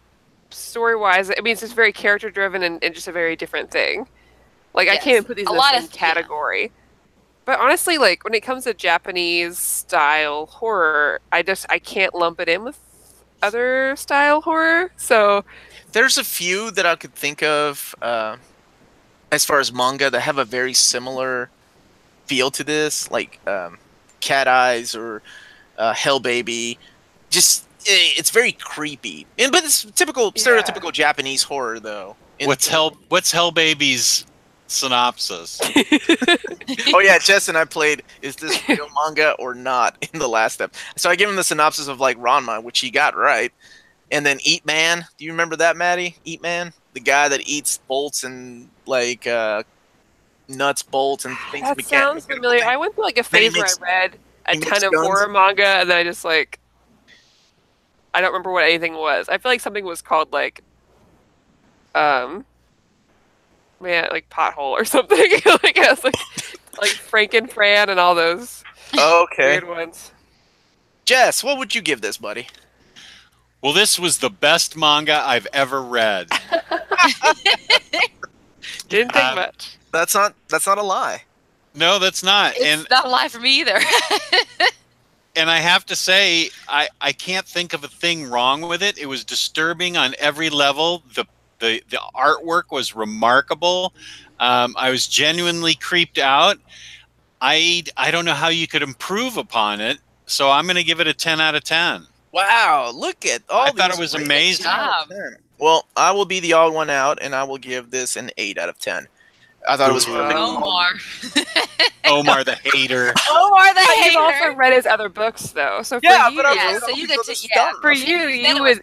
Speaker 1: story-wise, I mean, it's just very character-driven and just a very different thing. Like, I can't even put these in the same category. Yeah. But honestly, like, when it comes to Japanese-style horror, I can't lump it in with other style horror, so...
Speaker 4: There's a few that I could think of, as far as manga, that have a very similar feel to this, like Cat Eyes or Hell Baby. Just, it's very creepy. But it's typical, stereotypical Japanese horror, though.
Speaker 3: What's Hell Baby's synopsis?
Speaker 4: Oh yeah, Jess and I played Is This Real Manga or Not in the last step. So I gave him the synopsis of like Ranma, which he got right. And then Eat Man. Do you remember that, Maddie? Eat Man? The guy that eats bolts and like nuts, bolts, and things.
Speaker 1: That sounds familiar. I went through like a phase where I read a ton of horror manga, and then I just like I don't remember what anything was. I feel like something was called like like Pothole or something. I guess like Frank and Fran and all those weird ones.
Speaker 4: Jess, what would you give this, buddy?
Speaker 3: Well, this was the best manga I've ever read.
Speaker 1: Didn't think much.
Speaker 4: That's not a lie.
Speaker 3: No, that's not.
Speaker 2: It's not a lie for me either.
Speaker 3: And I have to say, I can't think of a thing wrong with it. It was disturbing on every level. The artwork was remarkable. I was genuinely creeped out. I don't know how you could improve upon it, so I'm going to give it a 10 out of 10.
Speaker 4: Wow, look at all
Speaker 3: I thought it was amazing.
Speaker 4: Well, I will be the odd one out, and I will give this an 8 out of 10. I thought it was perfect.
Speaker 2: Omar.
Speaker 3: Omar the hater.
Speaker 2: Omar the hater.
Speaker 1: You've also read his other books, though. So for for you,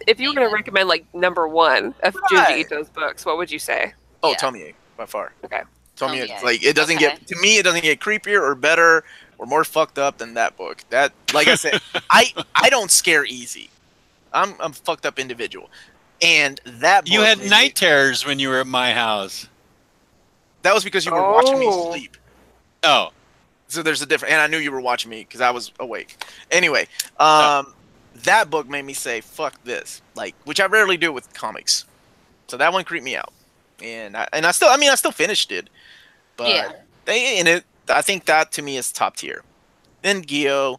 Speaker 1: if you were going to recommend like number 1 of Junji Ito's books, what would you say?
Speaker 4: Oh, Tomie, by far.
Speaker 1: Okay.
Speaker 4: Tomie, like it doesn't get to me. It doesn't get creepier or better or more fucked up than that book. That, like I said, I don't scare easy. I'm a fucked up individual, and that book
Speaker 3: you had night terrors when you were at my house.
Speaker 4: That was because you were watching me sleep.
Speaker 3: Oh.
Speaker 4: So there's a difference. And I knew you were watching me because I was awake. Anyway, that book made me say, fuck this. Like, which I rarely do with comics. So that one creeped me out. And I still finished it. But I think that to me is top tier. Then Gyo,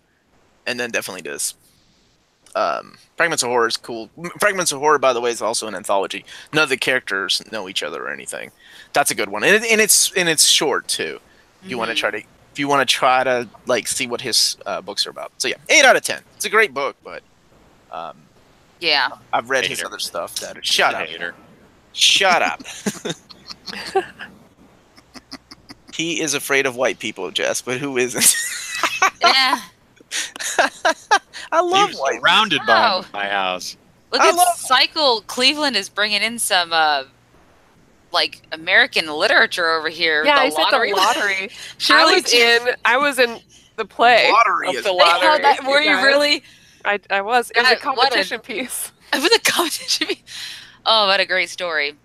Speaker 4: and then definitely this. Fragments of Horror is cool. Fragments of Horror, by the way, is also an anthology. None of the characters know each other or anything. That's a good one, and it's short too. If you want to try to like see what his books are about. So yeah, 8 out of 10. It's a great book, but I've read his other stuff. Shut up. Shut up. He is afraid of white people, Jess, but who isn't?
Speaker 2: Yeah.
Speaker 4: I love white.
Speaker 3: Surrounded by my house.
Speaker 2: Look at Cycle. Cleveland is bringing in some like American literature over here.
Speaker 1: Yeah, I said the lottery. I was in the play.
Speaker 4: Lottery.
Speaker 1: Of the lottery.
Speaker 2: Were you really?
Speaker 1: I was. It was a competition piece.
Speaker 2: It was a competition piece. Oh, what a great story.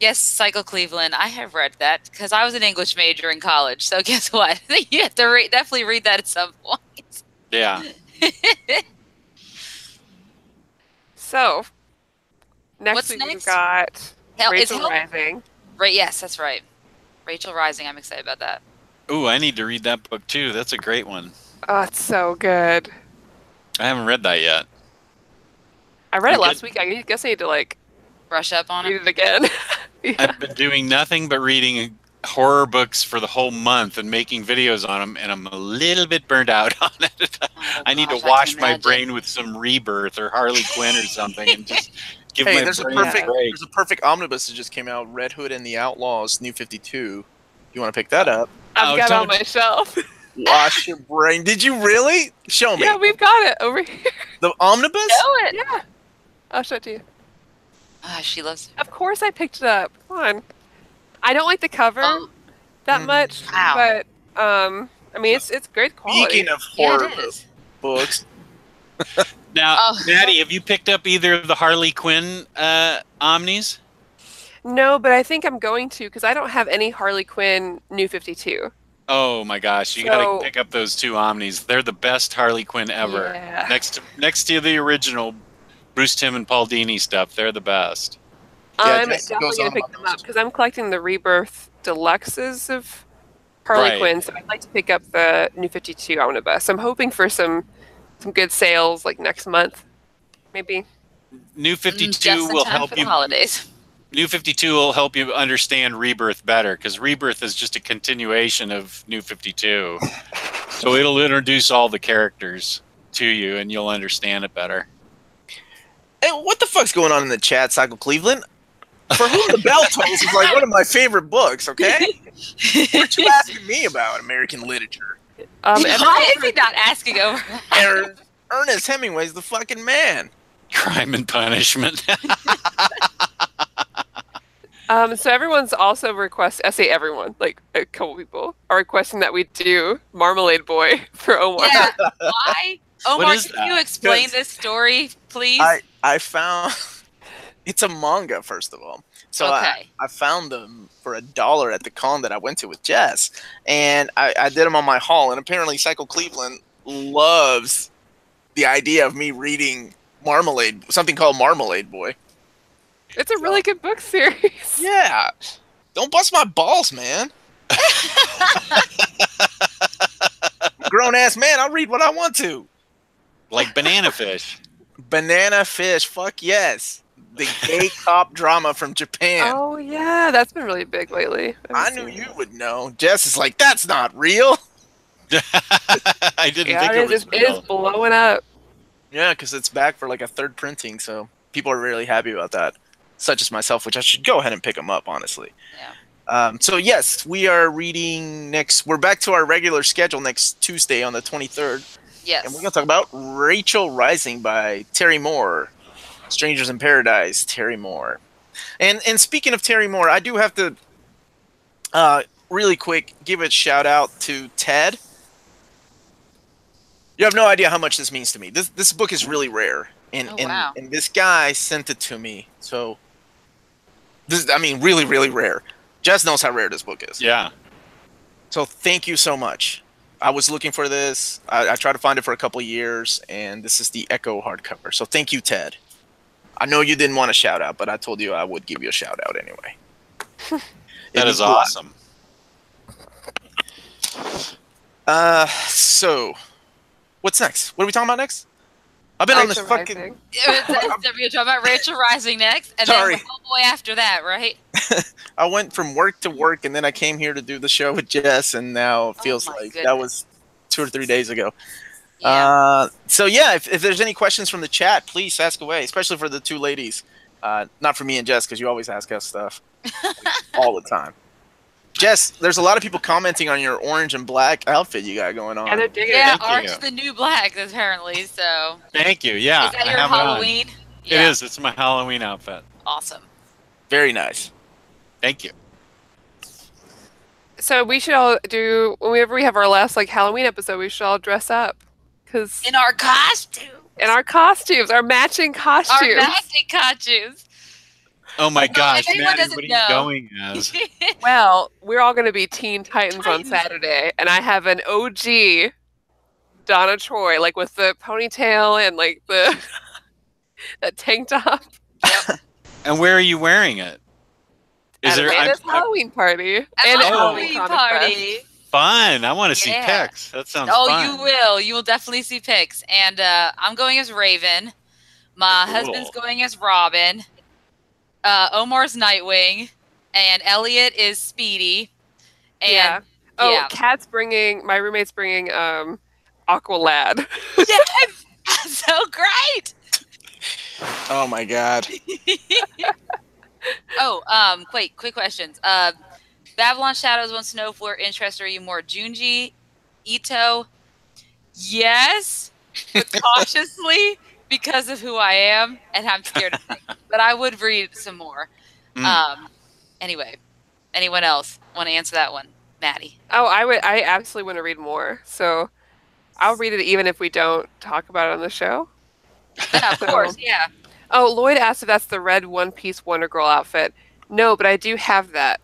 Speaker 2: Yes, Cycle Cleveland. I have read that because I was an English major in college. So guess what? You have to definitely read that at some point.
Speaker 3: Yeah.
Speaker 1: So, next we've got Rachel Rising.
Speaker 2: Right, yes, that's right. Rachel Rising. I'm excited about that.
Speaker 3: Ooh, I need to read that book too. That's a great one.
Speaker 1: Oh, it's so good.
Speaker 3: I haven't read that yet.
Speaker 1: I read it last week. I guess I need to like
Speaker 2: brush up on
Speaker 1: read it again.
Speaker 3: Yeah. I've been doing nothing but reading horror books for the whole month and making videos on them, and I'm a little bit burnt out on it. I need to wash my brain with some Rebirth or Harley Quinn or something and just give my
Speaker 4: there's
Speaker 3: brain a break.
Speaker 4: There's a perfect omnibus that just came out, Red Hood and the Outlaws, New 52. You want to pick that up?
Speaker 1: I've got it on my shelf.
Speaker 4: Wash your brain. Did you really? Show me.
Speaker 1: Yeah, we've got it over here.
Speaker 4: The omnibus?
Speaker 2: Show it.
Speaker 1: Yeah. I'll show it to you.
Speaker 2: She loves it.
Speaker 1: Of course I picked it up. Come on. I don't like the cover that much, but I mean it's great quality.
Speaker 4: Speaking of horror books,
Speaker 3: Now, Maddie, have you picked up either of the Harley Quinn Omnis?
Speaker 1: No, but I think I'm going to because I don't have any Harley Quinn New 52.
Speaker 3: Oh my gosh, you got to pick up those two Omnis. They're the best Harley Quinn ever.
Speaker 1: Yeah.
Speaker 3: Next to the original Bruce Timm and Paul Dini stuff, they're the best.
Speaker 1: I'm definitely going to pick them up because I'm collecting the Rebirth Deluxes of Harley Quinn, so I'd like to pick up the New 52 Omnibus. I'm hoping for some good sales like next month, maybe.
Speaker 3: New 52 will help you.
Speaker 2: Holidays.
Speaker 3: New 52 will help you understand Rebirth better because Rebirth is just a continuation of New 52. So it'll introduce all the characters to you and you'll understand it better.
Speaker 4: Hey, what the fuck's going on in the chat, Cycle Cleveland? For Whom the Bell Tolls is like one of my favorite books, okay? What you asking me about American literature?
Speaker 2: Why is he not asking over
Speaker 4: Ernest Hemingway's the fucking man.
Speaker 3: Crime and Punishment.
Speaker 1: So everyone's also I say everyone, like a couple people are requesting that we do Marmalade Boy for Omar.
Speaker 2: Yeah, why? Omar, can you explain this story, please?
Speaker 4: I found it's a manga, first of all. So I found them for $1 at the con that I went to with Jess, and I did them on my haul. And apparently, Cycle Cleveland loves the idea of me reading something called Marmalade Boy.
Speaker 1: It's a really good book series.
Speaker 4: Yeah. Don't bust my balls, man. Grown ass man, I'll read what I want to.
Speaker 3: Like Banana Fish.
Speaker 4: Banana Fish, fuck yes. The gay cop drama from Japan.
Speaker 1: Oh yeah, that's been really big lately.
Speaker 4: I knew you would know. Jess is like, that's not real.
Speaker 3: I didn't think it was real.
Speaker 1: It is blowing up.
Speaker 4: Yeah, because it's back for like a third printing, so people are really happy about that. Such as myself, which I should go ahead and pick them up, honestly.
Speaker 2: Yeah.
Speaker 4: So yes, we are reading next. We're back to our regular schedule next Tuesday on the 23rd.
Speaker 2: Yes.
Speaker 4: And we're going to talk about Rachel Rising by Terry Moore. Strangers in Paradise, Terry Moore. And speaking of Terry Moore, I do have to really quick give a shout out to Ted. You have no idea how much this means to me. This book is really rare. And this guy sent it to me. So really, really rare. Jess knows how rare this book is.
Speaker 3: Yeah.
Speaker 4: So thank you so much. I was looking for this. I tried to find it for a couple of years, and this is the Echo hardcover. So thank you, Ted. I know you didn't want a shout out, but I told you I would give you a shout out anyway.
Speaker 3: That is awesome.
Speaker 4: So what's next? What are we talking about next? I've been on this fucking.
Speaker 2: We're talking about Rachel Rising next, and then Hellboy after that, right?
Speaker 4: I went from work to work, and then I came here to do the show with Jess, and now it feels like that was 2 or 3 days ago. Yeah. So yeah, if there's any questions from the chat, please ask away, especially for the two ladies. Not for me and Jess, because you always ask us stuff all the time. Jess, there's a lot of people commenting on your orange and black outfit you got going on.
Speaker 1: Yeah,
Speaker 2: orange the new black, apparently, so.
Speaker 3: Thank you, yeah.
Speaker 2: Is that your Halloween?
Speaker 3: It is. It's my Halloween outfit.
Speaker 2: Awesome.
Speaker 4: Very nice.
Speaker 3: Thank you.
Speaker 1: So we should all do, whenever we have our last Halloween episode, we should all dress up.
Speaker 2: In our costumes.
Speaker 1: In our costumes, our matching costumes.
Speaker 2: Our matching costumes.
Speaker 3: Oh my gosh, Maddie, what are you going as?
Speaker 1: Well, we're all going to be Teen Titans on Saturday, and I have an OG Donna Troy, with the ponytail and the that tank top.
Speaker 2: Yep.
Speaker 3: And where are you wearing it?
Speaker 1: At Amanda's Halloween party.
Speaker 2: And a Halloween party.
Speaker 3: Fun. I want to see pics. That sounds fun.
Speaker 2: Oh, you will. You will definitely see pics. And I'm going as Raven. My husband's going as Robin. Omar's Nightwing, and Elliot is Speedy. And
Speaker 1: Kat's my roommate's bringing Aqualad.
Speaker 2: Yes, so great.
Speaker 4: Oh my god.
Speaker 2: Quick questions. Babylon Shadows wants to know if we're interested. Are you more Junji Ito? Yes, but cautiously. Because of who I am, and I'm scared of things. But I would read some more. Anyway, anyone else want to answer that one? Maddie.
Speaker 1: Oh, I absolutely want to read more. So I'll read it even if we don't talk about it on the show.
Speaker 2: Yeah, of course, yeah.
Speaker 1: Oh, Lloyd asked if that's the red one-piece Wonder Girl outfit. No, but I do have that.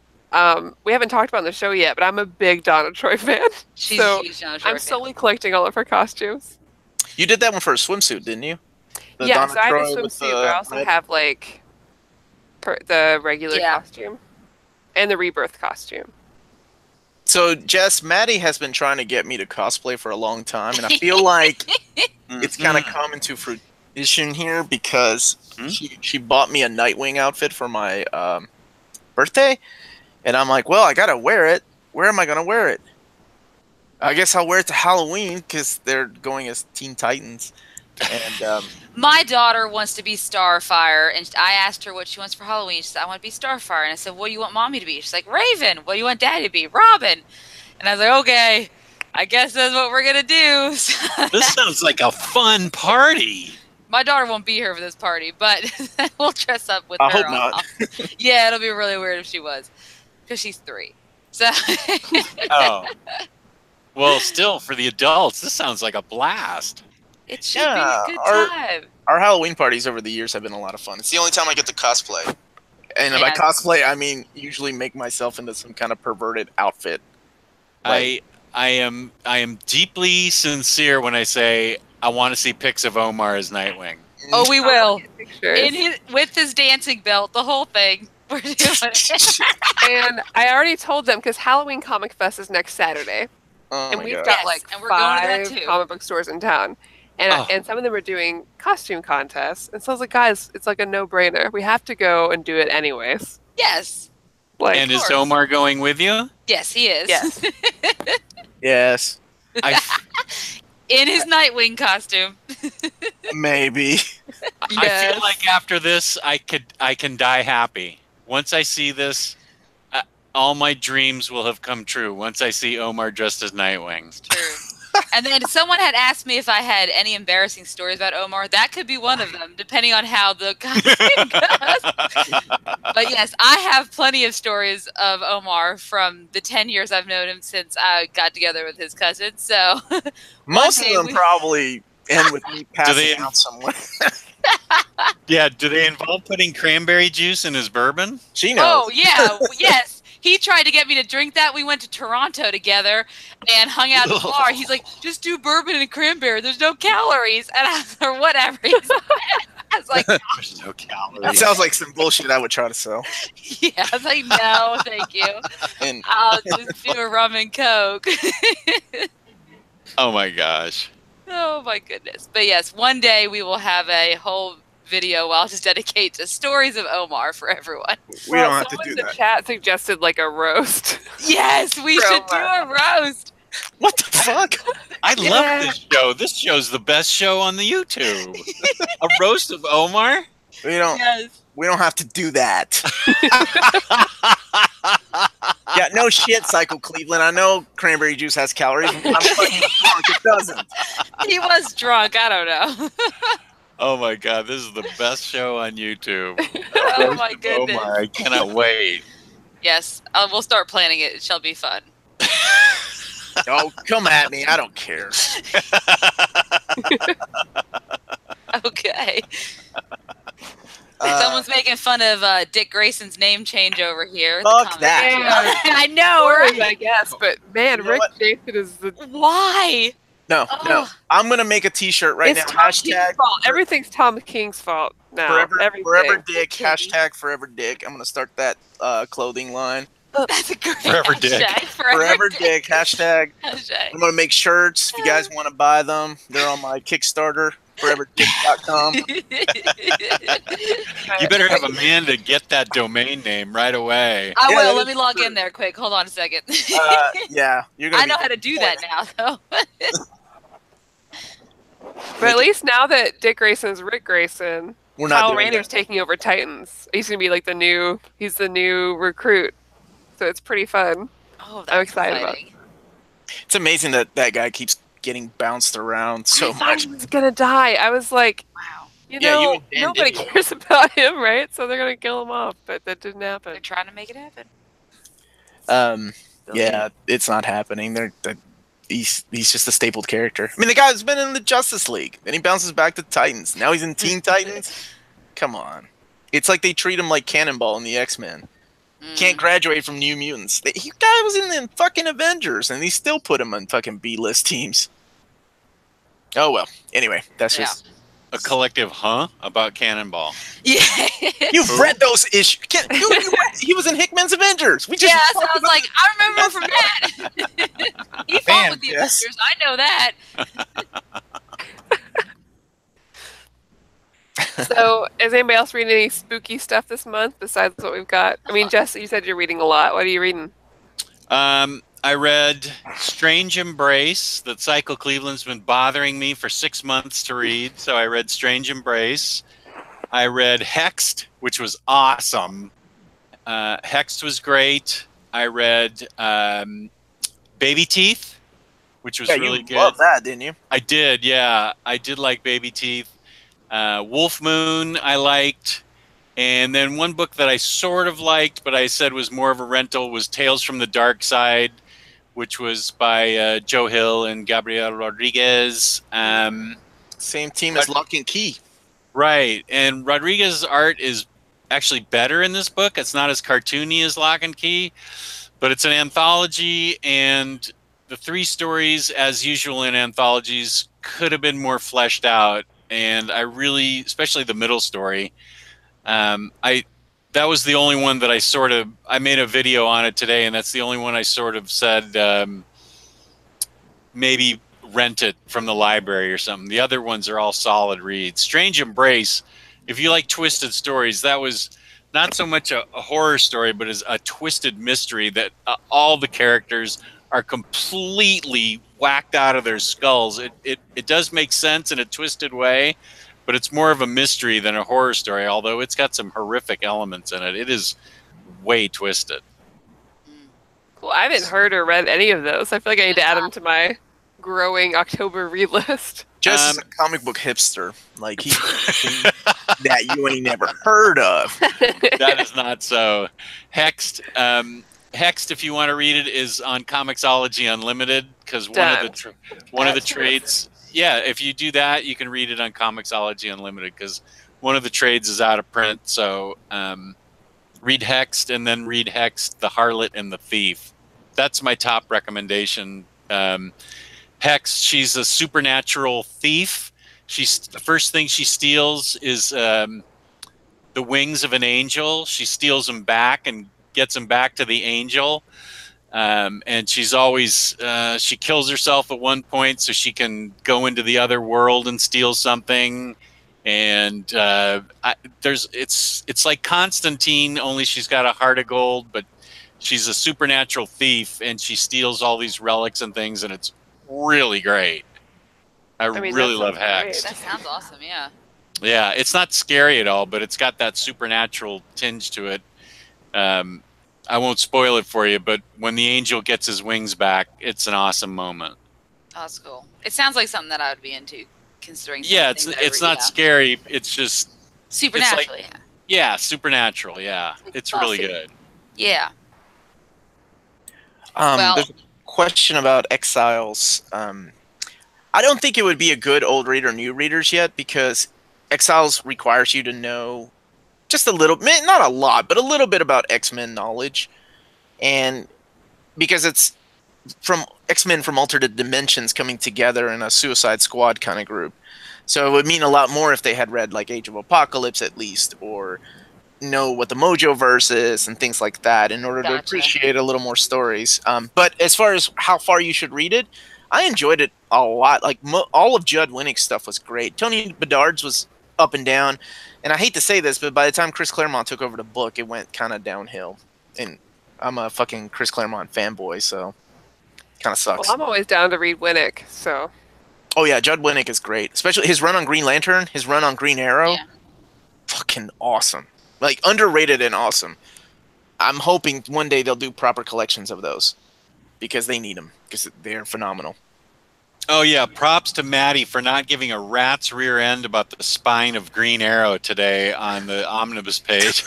Speaker 1: We haven't talked about it on the show yet, but I'm a big Donna Troy fan.
Speaker 2: She's
Speaker 1: so
Speaker 2: a huge Donna Troy
Speaker 1: I'm
Speaker 2: fan.
Speaker 1: slowly collecting all of her costumes.
Speaker 4: You did that one for a swimsuit, didn't you?
Speaker 1: Yeah, so I have a swimsuit, but I also have like the regular costume and the rebirth costume.
Speaker 4: So, Jess, Maddie has been trying to get me to cosplay for a long time, and I feel like it's kind of coming to fruition here because she bought me a Nightwing outfit for my birthday, and I'm like, well, I gotta wear it. Where am I gonna wear it? I guess I'll wear it to Halloween because they're going as Teen Titans. And
Speaker 2: my daughter wants to be Starfire, and I asked her what she wants for Halloween. She said, I want to be Starfire. And I said, what do you want Mommy to be? She's like, Raven. What do you want Daddy to be? Robin. And I was like, okay, I guess that's what we're going to do.
Speaker 3: This sounds like a fun party.
Speaker 2: My daughter won't be here for this party, but we'll dress up with her.
Speaker 4: I hope not.
Speaker 2: Yeah, it'll be really weird if she was, because she's 3. So.
Speaker 3: Oh. Well, still, for the adults, this sounds like a blast.
Speaker 2: It should be a good time.
Speaker 4: Our Halloween parties over the years have been a lot of fun. It's the only time I get to cosplay. And by cosplay, I mean usually make myself into some kind of perverted outfit.
Speaker 3: Like, I am deeply sincere when I say I want to see pics of Omar as Nightwing.
Speaker 2: Oh, we will. With his dancing belt, the whole thing. We're doing it.
Speaker 1: And I already told them because Halloween Comic Fest is next Saturday.
Speaker 4: Oh
Speaker 1: and we've got like
Speaker 2: and we're
Speaker 1: 5
Speaker 2: going to that too.
Speaker 1: comic book stores in town. And some of them are doing costume contests. And so I was like, guys, it's like a no-brainer. We have to go and do it anyways.
Speaker 2: Yes.
Speaker 1: Like,
Speaker 3: and is Omar going with you?
Speaker 2: Yes, he is.
Speaker 1: Yes.
Speaker 4: Yes.
Speaker 2: In his Nightwing costume.
Speaker 4: Maybe.
Speaker 3: I feel like after this, I can die happy. Once I see this, all my dreams will have come true. Once I see Omar dressed as Nightwing.
Speaker 2: True. And then someone had asked me if I had any embarrassing stories about Omar. That could be one of them, depending on how the costume goes. But yes, I have plenty of stories of Omar from the 10 years I've known him since I got together with his cousin. So
Speaker 4: most of them probably end with me passing out somewhere.
Speaker 3: Yeah, do they involve putting cranberry juice in his bourbon?
Speaker 4: She knows.
Speaker 2: Oh, yeah. Yes. He tried to get me to drink that. We went to Toronto together and hung out at the bar. He's like, just do bourbon and cranberry. There's no calories. And I was like, whatever. I was like,
Speaker 3: there's no calories.
Speaker 4: That sounds like some bullshit I would try to sell.
Speaker 2: Yeah, I was like, no, thank you.
Speaker 4: And
Speaker 2: I'll just do a rum and Coke.
Speaker 3: Oh, my gosh.
Speaker 2: Oh, my goodness. But yes, one day we will have a whole video I'll just dedicate to stories of Omar for everyone.
Speaker 4: We don't have to do
Speaker 1: Someone in
Speaker 4: that.
Speaker 1: the chat suggested like a roast.
Speaker 2: Yes, we should do a roast.
Speaker 4: What the fuck?
Speaker 3: I love this show. This show's the best show on the YouTube. A roast of Omar?
Speaker 4: We don't have to do that. Yeah, no shit, Psycho Cleveland. I know cranberry juice has calories. I'm fucking drunk. It doesn't.
Speaker 2: He was drunk. I don't know.
Speaker 3: Oh my god, this is the best show on YouTube.
Speaker 2: Oh my goodness.
Speaker 3: Omar, I cannot wait.
Speaker 2: Yes, we'll start planning it. It shall be fun.
Speaker 4: Oh, come at me. I don't care.
Speaker 2: Okay. Someone's making fun of Dick Grayson's name change over here.
Speaker 4: Fuck that.
Speaker 2: I know, right?
Speaker 1: I guess, but man,
Speaker 4: You know
Speaker 1: Rick
Speaker 4: what?
Speaker 1: Jason is the.
Speaker 2: Why?
Speaker 4: No. I'm gonna make a T-shirt right now.
Speaker 1: Tom King's
Speaker 4: Hashtag
Speaker 1: fault. Everything's Tom King's fault now.
Speaker 4: forever Dick. Hashtag forever Dick. I'm gonna start that clothing line.
Speaker 2: That's a great
Speaker 3: Forever Dick.
Speaker 2: hashtag.
Speaker 4: Forever Dick. Hashtag.
Speaker 2: Hashtag.
Speaker 4: I'm gonna make shirts. If you guys want to buy them, they're on my Kickstarter. ForeverDick.com.
Speaker 3: You better have Amanda get that domain name right away.
Speaker 2: I
Speaker 4: Yeah,
Speaker 2: will.
Speaker 4: that
Speaker 2: Let
Speaker 4: is
Speaker 2: me log
Speaker 4: true.
Speaker 2: in there quick. Hold on a second.
Speaker 4: Yeah, you're gonna.
Speaker 2: I know how to do that now, though.
Speaker 1: But at least now that Dick Grayson's Rick Grayson,
Speaker 4: We're not
Speaker 1: Kyle
Speaker 4: doing
Speaker 1: Rayner's
Speaker 4: that.
Speaker 1: taking over Titans. He's gonna be like he's the new recruit. So it's pretty fun.
Speaker 2: Oh,
Speaker 1: I'm excited about it.
Speaker 4: It's amazing that that guy keeps getting bounced around so
Speaker 1: I thought
Speaker 4: much.
Speaker 1: he was gonna die. I was like,
Speaker 2: Wow.
Speaker 1: you
Speaker 4: Yeah,
Speaker 1: know,
Speaker 4: you and Dan
Speaker 1: nobody
Speaker 4: did.
Speaker 1: cares about him, right? So they're gonna kill him off, but that didn't happen.
Speaker 2: They're trying to make it happen.
Speaker 4: Yeah, it's not happening. They're he's just a stapled character. I mean, the guy's been in the Justice League, then he bounces back to Titans. Now he's in Teen Titans. Come on, it's like they treat him like Cannonball in the X-Men. Can't graduate from New Mutants. The guy was in the fucking Avengers, and they still put him on fucking B-list teams. Oh well. Anyway, that's just
Speaker 3: a collective about Cannonball.
Speaker 2: Yeah.
Speaker 4: You've read those issues. He was in Hickman's Avengers. We just
Speaker 2: so I was like, I remember from that. He fought with the Avengers. I know that.
Speaker 1: So, is anybody else reading any spooky stuff this month besides what we've got? I mean, Jess, you said you're reading a lot. What are you reading?
Speaker 3: I read Strange Embrace that Cycle Cleveland's been bothering me for 6 months to read. So I read Strange Embrace. I read Hexed, which was awesome. Hexed was great. I read Baby Teeth, which was really good.
Speaker 4: You loved that, didn't you?
Speaker 3: I did, yeah. I did like Baby Teeth. Wolf Moon I liked. And then one book that I sort of liked, but I said was more of a rental, was Tales from the Dark Side, which was by Joe Hill and Gabriel Rodriguez.
Speaker 4: Same team as Lock and Key.
Speaker 3: Right. And Rodriguez's art is actually better in this book. It's not as cartoony as Lock and Key, but it's an anthology, and the 3 stories, as usual in anthologies, could have been more fleshed out. And I really, especially the middle story, that was the only one that I made a video on it today, and that's the only one I sort of said maybe rent it from the library or something. The other ones are all solid reads. Strange Embrace, if you like twisted stories, that was not so much a horror story, but is a twisted mystery that all the characters are completely whacked out of their skulls. It does make sense in a twisted way, but it's more of a mystery than a horror story, although it's got some horrific elements in it. It is way twisted.
Speaker 1: Cool. I haven't heard or read any of those. I feel like I need to add them to my growing October read list.
Speaker 4: Just a comic book hipster. Like, he's that you ain't never heard of.
Speaker 3: That is not so. Hexed, if you want to read it, is on Comixology Unlimited, because one of the trades. Yeah, if you do that, you can read it on Comixology Unlimited, because one of the trades is out of print. So read Hexed, and then read Hexed, The Harlot and the Thief. That's my top recommendation. Hexed, she's a supernatural thief. The first thing she steals is the wings of an angel. She steals them back and gets them back to the angel. And she's always she kills herself at one point so she can go into the other world and steal something. And it's like Constantine, only she's got a heart of gold, but she's a supernatural thief, and she steals all these relics and things, and it's really great. I really love Hexed.
Speaker 2: That sounds awesome, yeah.
Speaker 3: Yeah, it's not scary at all, but it's got that supernatural tinge to it. I won't spoil it for you, but when the angel gets his wings back, it's an awesome moment.
Speaker 2: Oh, that's cool. It sounds like something that I would be into, considering.
Speaker 3: Yeah, it's not scary. It's just
Speaker 2: supernatural.
Speaker 3: It's like, yeah, supernatural. Yeah, it's really good.
Speaker 2: Yeah.
Speaker 4: There's a question about Exiles. I don't think it would be a good old reader, new readers yet, because Exiles requires you to know just a little, not a lot, but a little bit about X-Men knowledge. And because it's from X-Men from alternate dimensions coming together in a Suicide Squad kind of group. So it would mean a lot more if they had read like Age of Apocalypse at least, or know what the Mojo verse is and things like that in order to appreciate a little more stories. But as far as how far you should read it, I enjoyed it a lot. Like all of Judd Winnick's stuff was great. Tony Bedard's was up and down. And I hate to say this, but by the time Chris Claremont took over the book, it went kind of downhill. And I'm a fucking Chris Claremont fanboy, so kind of sucks.
Speaker 1: Well, I'm always down to read Winnick, so.
Speaker 4: Oh yeah, Judd Winnick is great. Especially his run on Green Lantern, his run on Green Arrow.
Speaker 2: Yeah.
Speaker 4: Fucking awesome. Like, underrated and awesome. I'm hoping one day they'll do proper collections of those. Because they need them. Because they're phenomenal.
Speaker 3: Oh yeah, props to Maddie for not giving a rat's rear end about the spine of Green Arrow today on the omnibus page.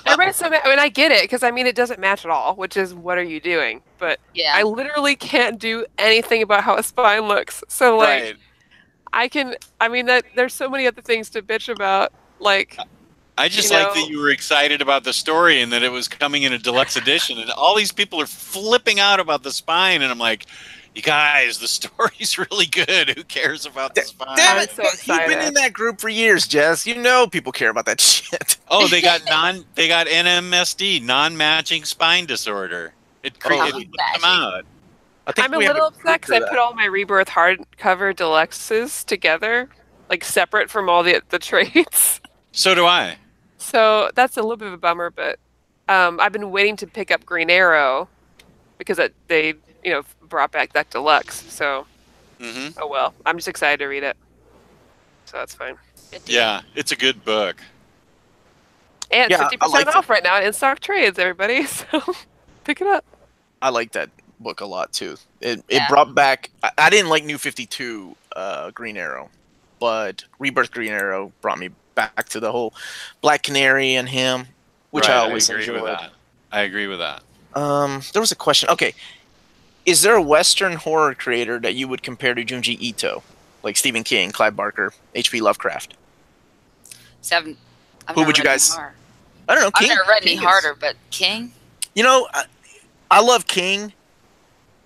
Speaker 1: Everybody's so mad. I mean, I get it because I mean it doesn't match at all, which is what are you doing? But
Speaker 2: Yeah.
Speaker 1: I literally can't do anything about how a spine looks. So like,
Speaker 3: Right.
Speaker 1: I mean that there's so many other things to bitch about. Like,
Speaker 3: I just
Speaker 1: you
Speaker 3: like
Speaker 1: know,
Speaker 3: that you were excited about the story and that it was coming in a deluxe edition, and all these people are flipping out about the spine, and I'm like, you guys, the story's really good. Who cares about the spine?
Speaker 4: Damn
Speaker 1: I'm
Speaker 4: it!
Speaker 1: so
Speaker 4: You've been
Speaker 1: excited.
Speaker 4: in that group for years, Jess. You know people care about that shit.
Speaker 3: Oh, they got NMSD, non-matching spine disorder. It
Speaker 4: Oh,
Speaker 3: flipped them out.
Speaker 4: I think
Speaker 1: I'm a
Speaker 4: we have
Speaker 1: little upset
Speaker 4: group
Speaker 1: because I
Speaker 4: for
Speaker 1: put
Speaker 4: that.
Speaker 1: all my Rebirth hardcover deluxes together, like separate from all the trades.
Speaker 3: So do I.
Speaker 1: So that's a little bit of a bummer, but I've been waiting to pick up Green Arrow because they brought back that deluxe. So oh well, I'm just excited to read it. So that's fine.
Speaker 3: Yeah, it's a good book.
Speaker 1: And
Speaker 4: Yeah, I
Speaker 1: 50%
Speaker 4: liked
Speaker 1: off right now in stock trades, everybody. So pick it up.
Speaker 4: I like that book a lot too. It
Speaker 2: Yeah.
Speaker 4: brought back. I didn't like New 52 Green Arrow, but Rebirth Green Arrow brought me back to the whole Black Canary and him, which
Speaker 3: Right,
Speaker 4: I always
Speaker 3: agree
Speaker 4: enjoyed.
Speaker 3: with that. I agree with that.
Speaker 4: There was a question. Okay, is there a Western horror creator that you would compare to Junji Ito, like Stephen King, Clive Barker, H.P. Lovecraft?
Speaker 2: I've
Speaker 4: Who
Speaker 2: never
Speaker 4: would you
Speaker 2: read
Speaker 4: guys-
Speaker 2: any horror.
Speaker 4: I don't know.
Speaker 2: I've
Speaker 4: King,
Speaker 2: never read any
Speaker 4: King is-
Speaker 2: harder, but King?
Speaker 4: You know, I love King,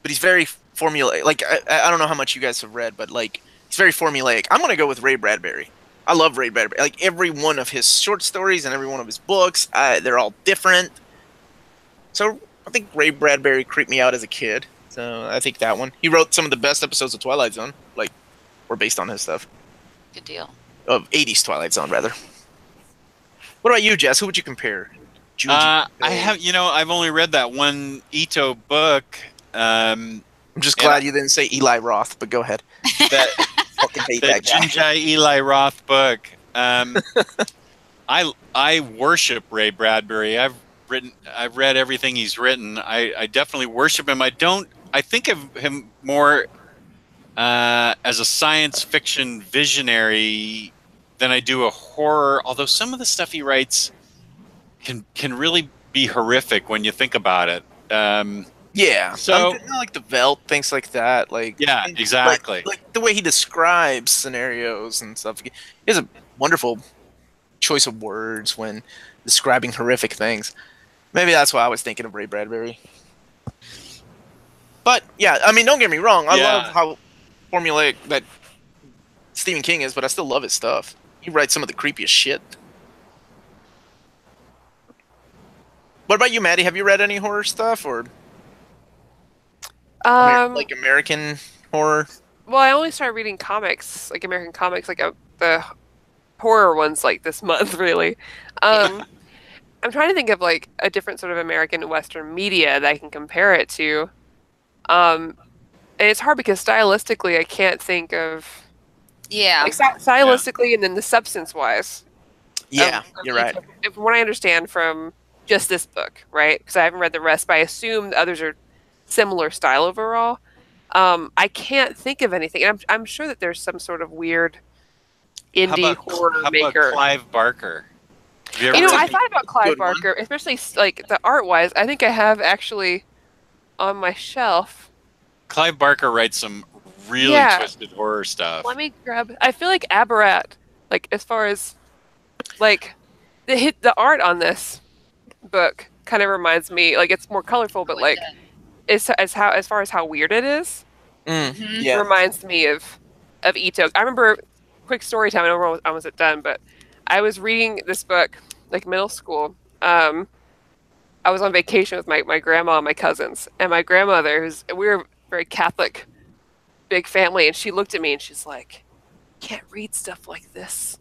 Speaker 4: but he's very formulaic. Like I don't know how much you guys have read, but like he's very formulaic. I'm gonna go with Ray Bradbury. I love Ray Bradbury. Like every one of his short stories and every one of his books, they're all different. So I think Ray Bradbury creeped me out as a kid. So I think that one. He wrote some of the best episodes of Twilight Zone, like were based on his stuff.
Speaker 2: Good deal.
Speaker 4: Of 80s Twilight Zone, rather. What about you, Jess? Who would you compare? Junji
Speaker 3: I have, I've only read that one Ito book.
Speaker 4: I'm just glad you didn't say Eli Roth, but go ahead.
Speaker 3: That
Speaker 4: Fucking hate
Speaker 3: that
Speaker 4: that guy.
Speaker 3: Junji Eli Roth book. I worship Ray Bradbury. I've read everything he's written. I definitely worship him. I think of him more as a science fiction visionary than I do a horror. Although some of the stuff he writes can really be horrific when you think about it.
Speaker 4: Yeah.
Speaker 3: So-
Speaker 4: like the Velt, things like that. Like
Speaker 3: Yeah, exactly.
Speaker 4: Like the way he describes scenarios and stuff. He has a wonderful choice of words when describing horrific things. Maybe that's why I was thinking of Ray Bradbury. But yeah, I mean, don't get me wrong. I
Speaker 3: Yeah.
Speaker 4: love how formulaic that Stephen King is, but I still love his stuff. He writes some of the creepiest shit. What about you, Maddie? Have you read any horror stuff or like American horror?
Speaker 1: Well, I only started reading comics, like American comics, like the horror ones, like this month, really. I'm trying to think of like a different sort of American Western media that I can compare it to. And it's hard because stylistically, I can't think of
Speaker 2: Yeah.
Speaker 1: like stylistically and then the substance wise.
Speaker 4: Yeah, you're right.
Speaker 1: From what I understand from just this book, right? Because I haven't read the rest, but I assume the others are similar style overall. I can't think of anything. And I'm sure that there's some sort of weird indie horror maker.
Speaker 3: About Clive Barker? Have
Speaker 1: You know,
Speaker 3: read
Speaker 1: I
Speaker 3: any-
Speaker 1: thought about Clive
Speaker 4: Good one.
Speaker 1: Barker, especially like the art wise. I think I have actually on my shelf.
Speaker 3: Clive Barker writes some really
Speaker 1: Yeah.
Speaker 3: twisted horror stuff.
Speaker 1: Let me grab. I feel like Abarat, like as far as like the art on this book kind of reminds me, like it's more colorful, but like as far as how weird it is,
Speaker 4: Yeah.
Speaker 1: reminds me of Ito. I remember, quick story time. I know we're almost done, but I was reading this book like middle school. I was on vacation with my grandma and my cousins, and my grandmother, we were a very Catholic, big family, and she looked at me and she's like, "Can't read stuff like this.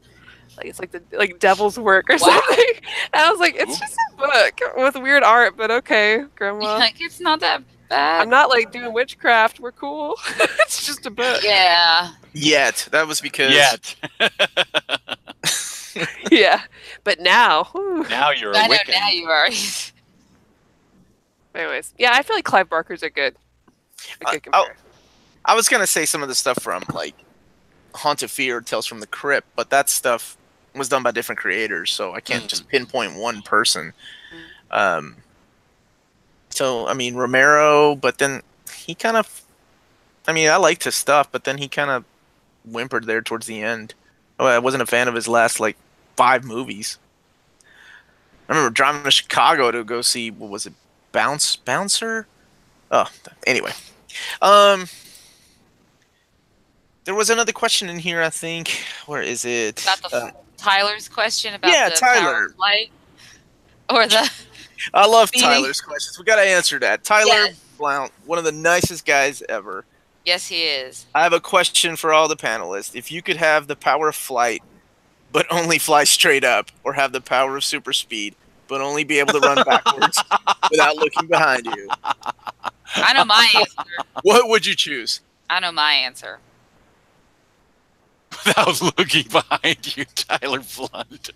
Speaker 1: Like it's like the devil's work or something." And I was like, "It's just a book with weird art, but okay, grandma.
Speaker 2: Like, it's not that bad.
Speaker 1: I'm not like doing witchcraft. We're cool. It's just a book."
Speaker 2: Yeah.
Speaker 4: Yet. That was because
Speaker 3: Yet.
Speaker 1: Yeah, but now, whew.
Speaker 3: Now you're
Speaker 2: I
Speaker 3: a
Speaker 2: know
Speaker 3: Wiccan.
Speaker 2: now you are.
Speaker 1: Anyways, yeah, I feel like Clive Barker's a good
Speaker 4: I'll-
Speaker 1: compare.
Speaker 4: I was gonna say some of the stuff from like Haunt of Fear, Tales from the Crypt, but that stuff was done by different creators, so I can't just pinpoint one person. So I mean Romero, but then he kind of, I mean I liked his stuff, but then he kind of whimpered there towards the end. Oh, I wasn't a fan of his last like 5 movies. I remember driving to Chicago to go see, what was it, Bouncer? Oh, anyway. There was another question in here, I think. Where is it?
Speaker 2: About Tyler's question about the
Speaker 4: Tyler.
Speaker 2: power of light? Or the...
Speaker 4: I love Tyler's questions. We got to answer that. Tyler Blount, one of the nicest guys ever.
Speaker 2: Yes, he is.
Speaker 4: I have a question for all the panelists. If you could have the power of flight, but only fly straight up, or have the power of super speed, but only be able to run backwards without looking behind you,
Speaker 2: I know my answer.
Speaker 4: what would you choose?
Speaker 2: I know my answer.
Speaker 3: Without looking behind you, Tyler Blunt.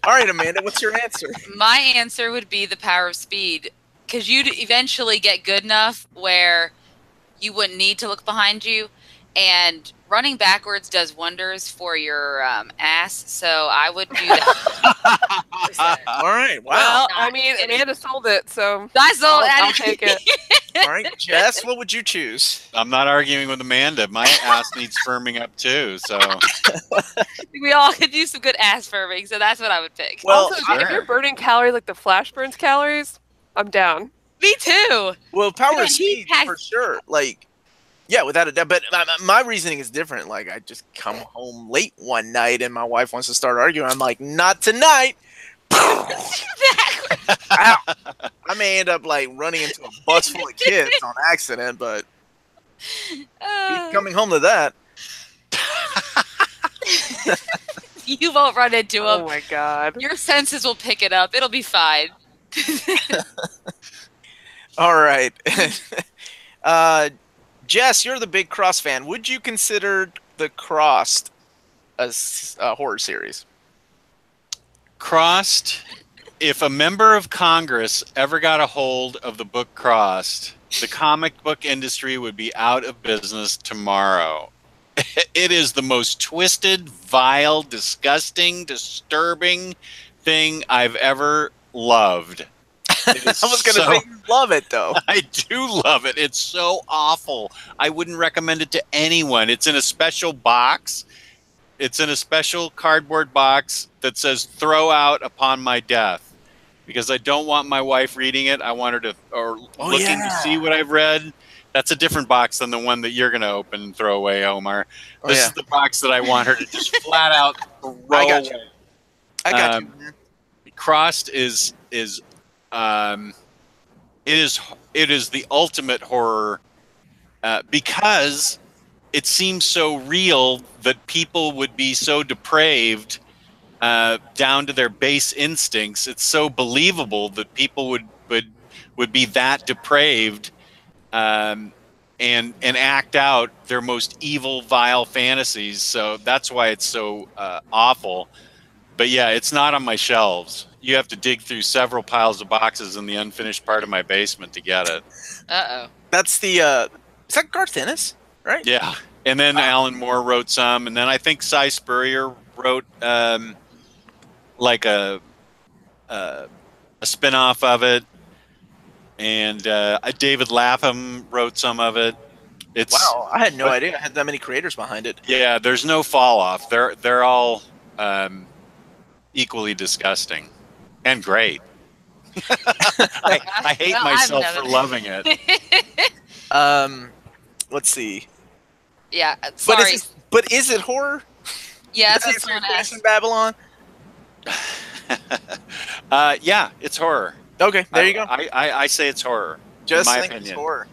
Speaker 4: All right, Amanda, what's your answer?
Speaker 2: My answer would be the power of speed, because you'd eventually get good enough where you wouldn't need to look behind you, and running backwards does wonders for your ass, so I would do that.
Speaker 4: All right, wow.
Speaker 1: Well, I mean, Amanda sold it, so
Speaker 2: I'll
Speaker 1: take it.
Speaker 4: All right, Jess, what would you choose?
Speaker 3: I'm not arguing with Amanda. My ass needs firming up too. So
Speaker 2: We all could use some good ass firming, so that's what I would pick.
Speaker 4: Well,
Speaker 1: Also, if you're burning calories like the Flash burns calories, I'm down.
Speaker 2: Me too.
Speaker 4: Well, power
Speaker 2: Yeah,
Speaker 4: of speed for sure. Like, yeah, without a doubt. But my reasoning is different. Like, I just come home late one night and my wife wants to start arguing. I'm like, not tonight.
Speaker 2: Exactly.
Speaker 4: Ow. I may end up like running into a bus full of kids on accident, but coming home to that.
Speaker 2: You won't run into them.
Speaker 1: Oh my god.
Speaker 2: Your senses will pick it up. It'll be fine.
Speaker 4: All right. Jess, you're the big Cross fan. Would you consider the Crossed a horror series?
Speaker 3: Crossed, if a member of Congress ever got a hold of the book Crossed, the comic book industry would be out of business tomorrow. It is the most twisted, vile, disgusting, disturbing thing I've ever loved.
Speaker 4: I was going to say you love it, though.
Speaker 3: I do love it. It's so awful. I wouldn't recommend it to anyone. It's in a special box. It's in a special cardboard box that says "throw out upon my death," because I don't want my wife reading it. I want her to, or looking to see what I've read. That's a different box than the one that you're going to open and throw away, Omar. This is the box that I want her to just flat out throw away.
Speaker 4: I got you.
Speaker 3: Crossed is it is the ultimate horror because it seems so real that people would be so depraved down to their base instincts. It's so believable that people would be that depraved and act out their most evil, vile fantasies. So that's why it's so awful. But yeah, it's not on my shelves. You have to dig through several piles of boxes in the unfinished part of my basement to get it.
Speaker 2: Uh-oh.
Speaker 4: That's the is that Garth Ennis, right?
Speaker 3: Yeah. And then Alan Moore wrote some, and then I think Cy Spurrier wrote like a spin-off of it, and David Lapham wrote some of it.
Speaker 4: Wow, I had no idea I had that many creators behind it.
Speaker 3: Yeah, there's no fall off. They're all equally disgusting and great. I hate myself for loving it.
Speaker 4: Let's see.
Speaker 2: Yeah, sorry.
Speaker 4: But is it horror?
Speaker 2: Yeah, that's what someone asked.
Speaker 4: In Babylon?
Speaker 3: Yeah, it's horror.
Speaker 4: Okay, there you go.
Speaker 3: I say it's horror.
Speaker 4: Just
Speaker 3: in my
Speaker 4: think
Speaker 3: opinion.
Speaker 4: it's horror.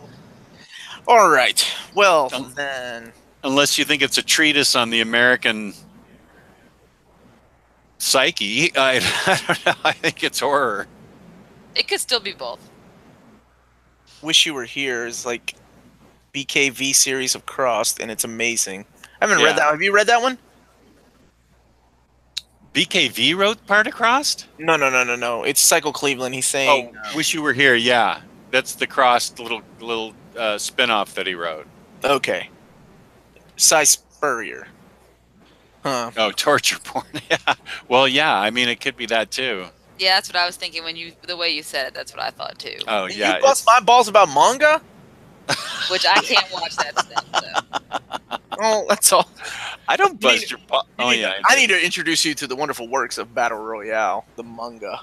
Speaker 4: All right. Well, then.
Speaker 3: Unless you think it's a treatise on the American psyche, I don't know. I think it's horror.
Speaker 2: It could still be both.
Speaker 4: Wish You Were Here is like BKV series of Crossed, and it's amazing. I haven't read that. Have you read that one?
Speaker 3: BKV wrote part of Crossed?
Speaker 4: No. It's Cycle Cleveland. He's saying,
Speaker 3: Wish You Were Here. Yeah, that's the Crossed little spinoff that he wrote.
Speaker 4: Okay. Cy Spurrier. Huh.
Speaker 3: Oh, torture porn. Yeah. Well, yeah. I mean, it could be that too.
Speaker 2: Yeah, that's what I was thinking the way you said it. That's what I thought too.
Speaker 3: Oh, yeah.
Speaker 4: You bust my balls about manga?
Speaker 2: Which I can't watch that stuff. So.
Speaker 4: Oh, that's all.
Speaker 3: I don't bust your balls. Oh, yeah.
Speaker 4: I need to introduce you to the wonderful works of Battle Royale, the manga.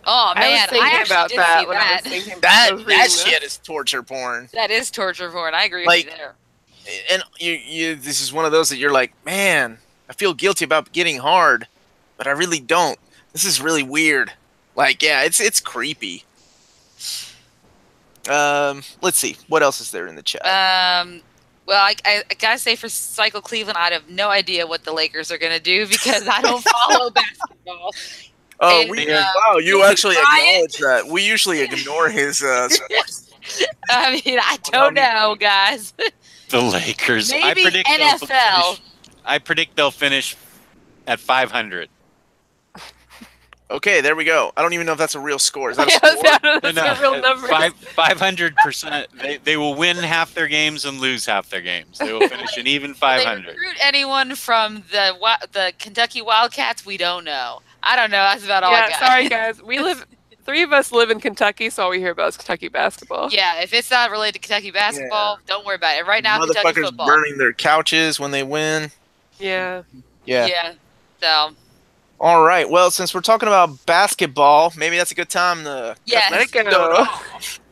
Speaker 2: Oh man,
Speaker 1: I was thinking about that when I was thinking.
Speaker 4: That shit is torture porn.
Speaker 2: That is torture porn. I agree with you there.
Speaker 4: And this is one of those that you're like, man, I feel guilty about getting hard, but I really don't. This is really weird. Like, yeah, it's creepy. Let's see. What else is there in the chat?
Speaker 2: Well, I gotta say for Cycle Cleveland, I have no idea what the Lakers are gonna do because I don't follow basketball.
Speaker 4: Oh,
Speaker 2: And,
Speaker 4: wow! You actually acknowledge that. We usually ignore his.
Speaker 2: I mean, I don't know, guys.
Speaker 3: The Lakers.
Speaker 2: Maybe
Speaker 3: I predict
Speaker 2: NFL.
Speaker 3: I predict they'll finish at 500.
Speaker 4: Okay, there we go. I don't even know if that's a real score. Is that a score?
Speaker 1: That's a real number.
Speaker 3: 500%. They will win half their games and lose half their games. They will finish an even 500.
Speaker 2: They recruit anyone from the Kentucky Wildcats? We don't know. I don't know. That's about all I got.
Speaker 1: Sorry, guys. Three of us live in Kentucky, so all we hear about is Kentucky basketball.
Speaker 2: Yeah, if it's not related to Kentucky basketball, don't worry about it. Right now, Kentucky
Speaker 4: motherfuckers
Speaker 2: football.
Speaker 4: burning their couches when they win.
Speaker 1: Yeah.
Speaker 2: Yeah. So.
Speaker 4: All right. Well, since we're talking about basketball, maybe that's a good time to
Speaker 1: let it go.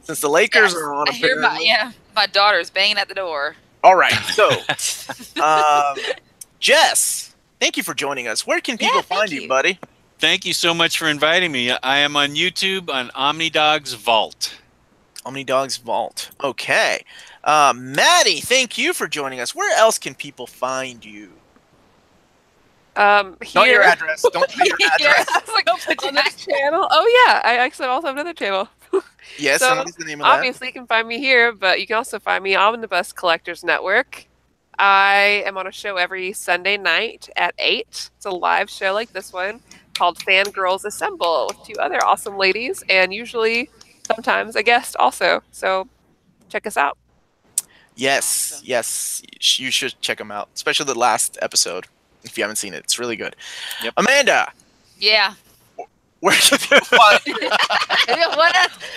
Speaker 4: Since the Lakers are on.
Speaker 2: I hear my daughter's banging at the door.
Speaker 4: All right. So, Jess, thank you for joining us. Where can people find you, buddy?
Speaker 3: Thank you so much for inviting me. I am on YouTube on Omnidog's Vault.
Speaker 4: Omnidog's Vault. Okay. Maddie, thank you for joining us. Where else can people find you?
Speaker 1: Here.
Speaker 4: Not your address. Don't put your address.
Speaker 1: I was like, on this channel. Oh yeah, I actually also have another channel.
Speaker 4: Yes,
Speaker 1: so,
Speaker 4: and what is the name of that?
Speaker 1: Obviously, you can find me here, but you can also find me on the Bus Collectors Network. I am on a show every Sunday night at 8. It's a live show like this one called Fangirls Assemble with 2 other awesome ladies, and usually, sometimes, a guest also. So, check us out.
Speaker 4: Yes, yes, you should check them out, especially the last episode. If you haven't seen it, it's really good.
Speaker 3: Yep.
Speaker 4: Amanda.
Speaker 2: Yeah.
Speaker 4: Where can people find you?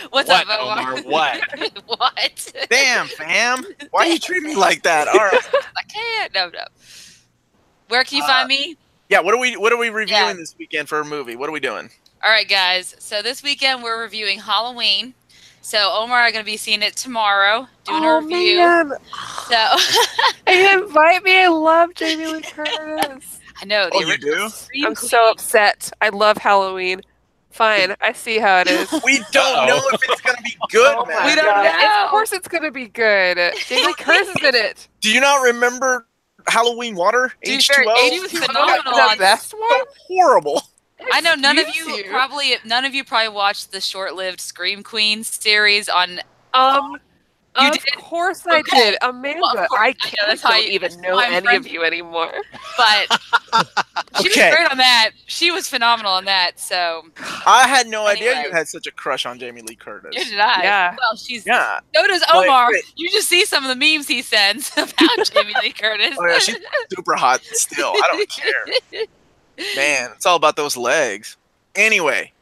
Speaker 2: What's up, Omar?
Speaker 3: What?
Speaker 2: What?
Speaker 4: Damn, fam. Why are you treating me like that? All right.
Speaker 2: I can't. No. Where can you find me?
Speaker 4: Yeah, what are we reviewing this weekend for a movie? What are we doing?
Speaker 2: All right, guys. So this weekend we're reviewing Halloween. So Omar are going to be seeing it tomorrow, doing a review.
Speaker 1: Man.
Speaker 2: So
Speaker 1: invite me. I love Jamie Lee Curtis.
Speaker 2: I know.
Speaker 4: You do?
Speaker 1: I'm so upset. I love Halloween. Fine, I see how it is.
Speaker 4: We don't know if it's going to be good, man.
Speaker 1: We don't know. Of course it's going to be good. Jamie Lee Curtis is in it.
Speaker 4: Do you not remember Halloween Water? H2O?
Speaker 2: He was phenomenal.
Speaker 1: The best one?
Speaker 4: Horrible.
Speaker 2: I know none of you probably watched the short-lived Scream Queen series on.
Speaker 1: Of course I did, Amanda.
Speaker 2: Well,
Speaker 1: I don't even know any of you anymore.
Speaker 2: But she was great on that. She was phenomenal on that. So
Speaker 4: I had no idea you had such a crush on Jamie Lee Curtis.
Speaker 2: Neither did I.
Speaker 1: Yeah.
Speaker 2: Well, so does Omar. You just see some of the memes he sends about Jamie Lee Curtis.
Speaker 4: Oh yeah, she's super hot still. I don't care. Man, it's all about those legs. Anyway.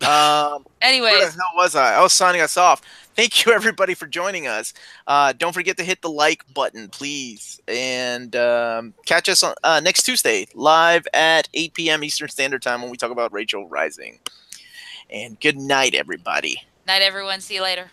Speaker 4: Where the hell was I? I was signing us off. Thank you, everybody, for joining us. Don't forget to hit the like button, please. And catch us on next Tuesday, live at 8 p.m. Eastern Standard Time when we talk about Rachel Rising. And good night, everybody.
Speaker 2: Night, everyone. See you later.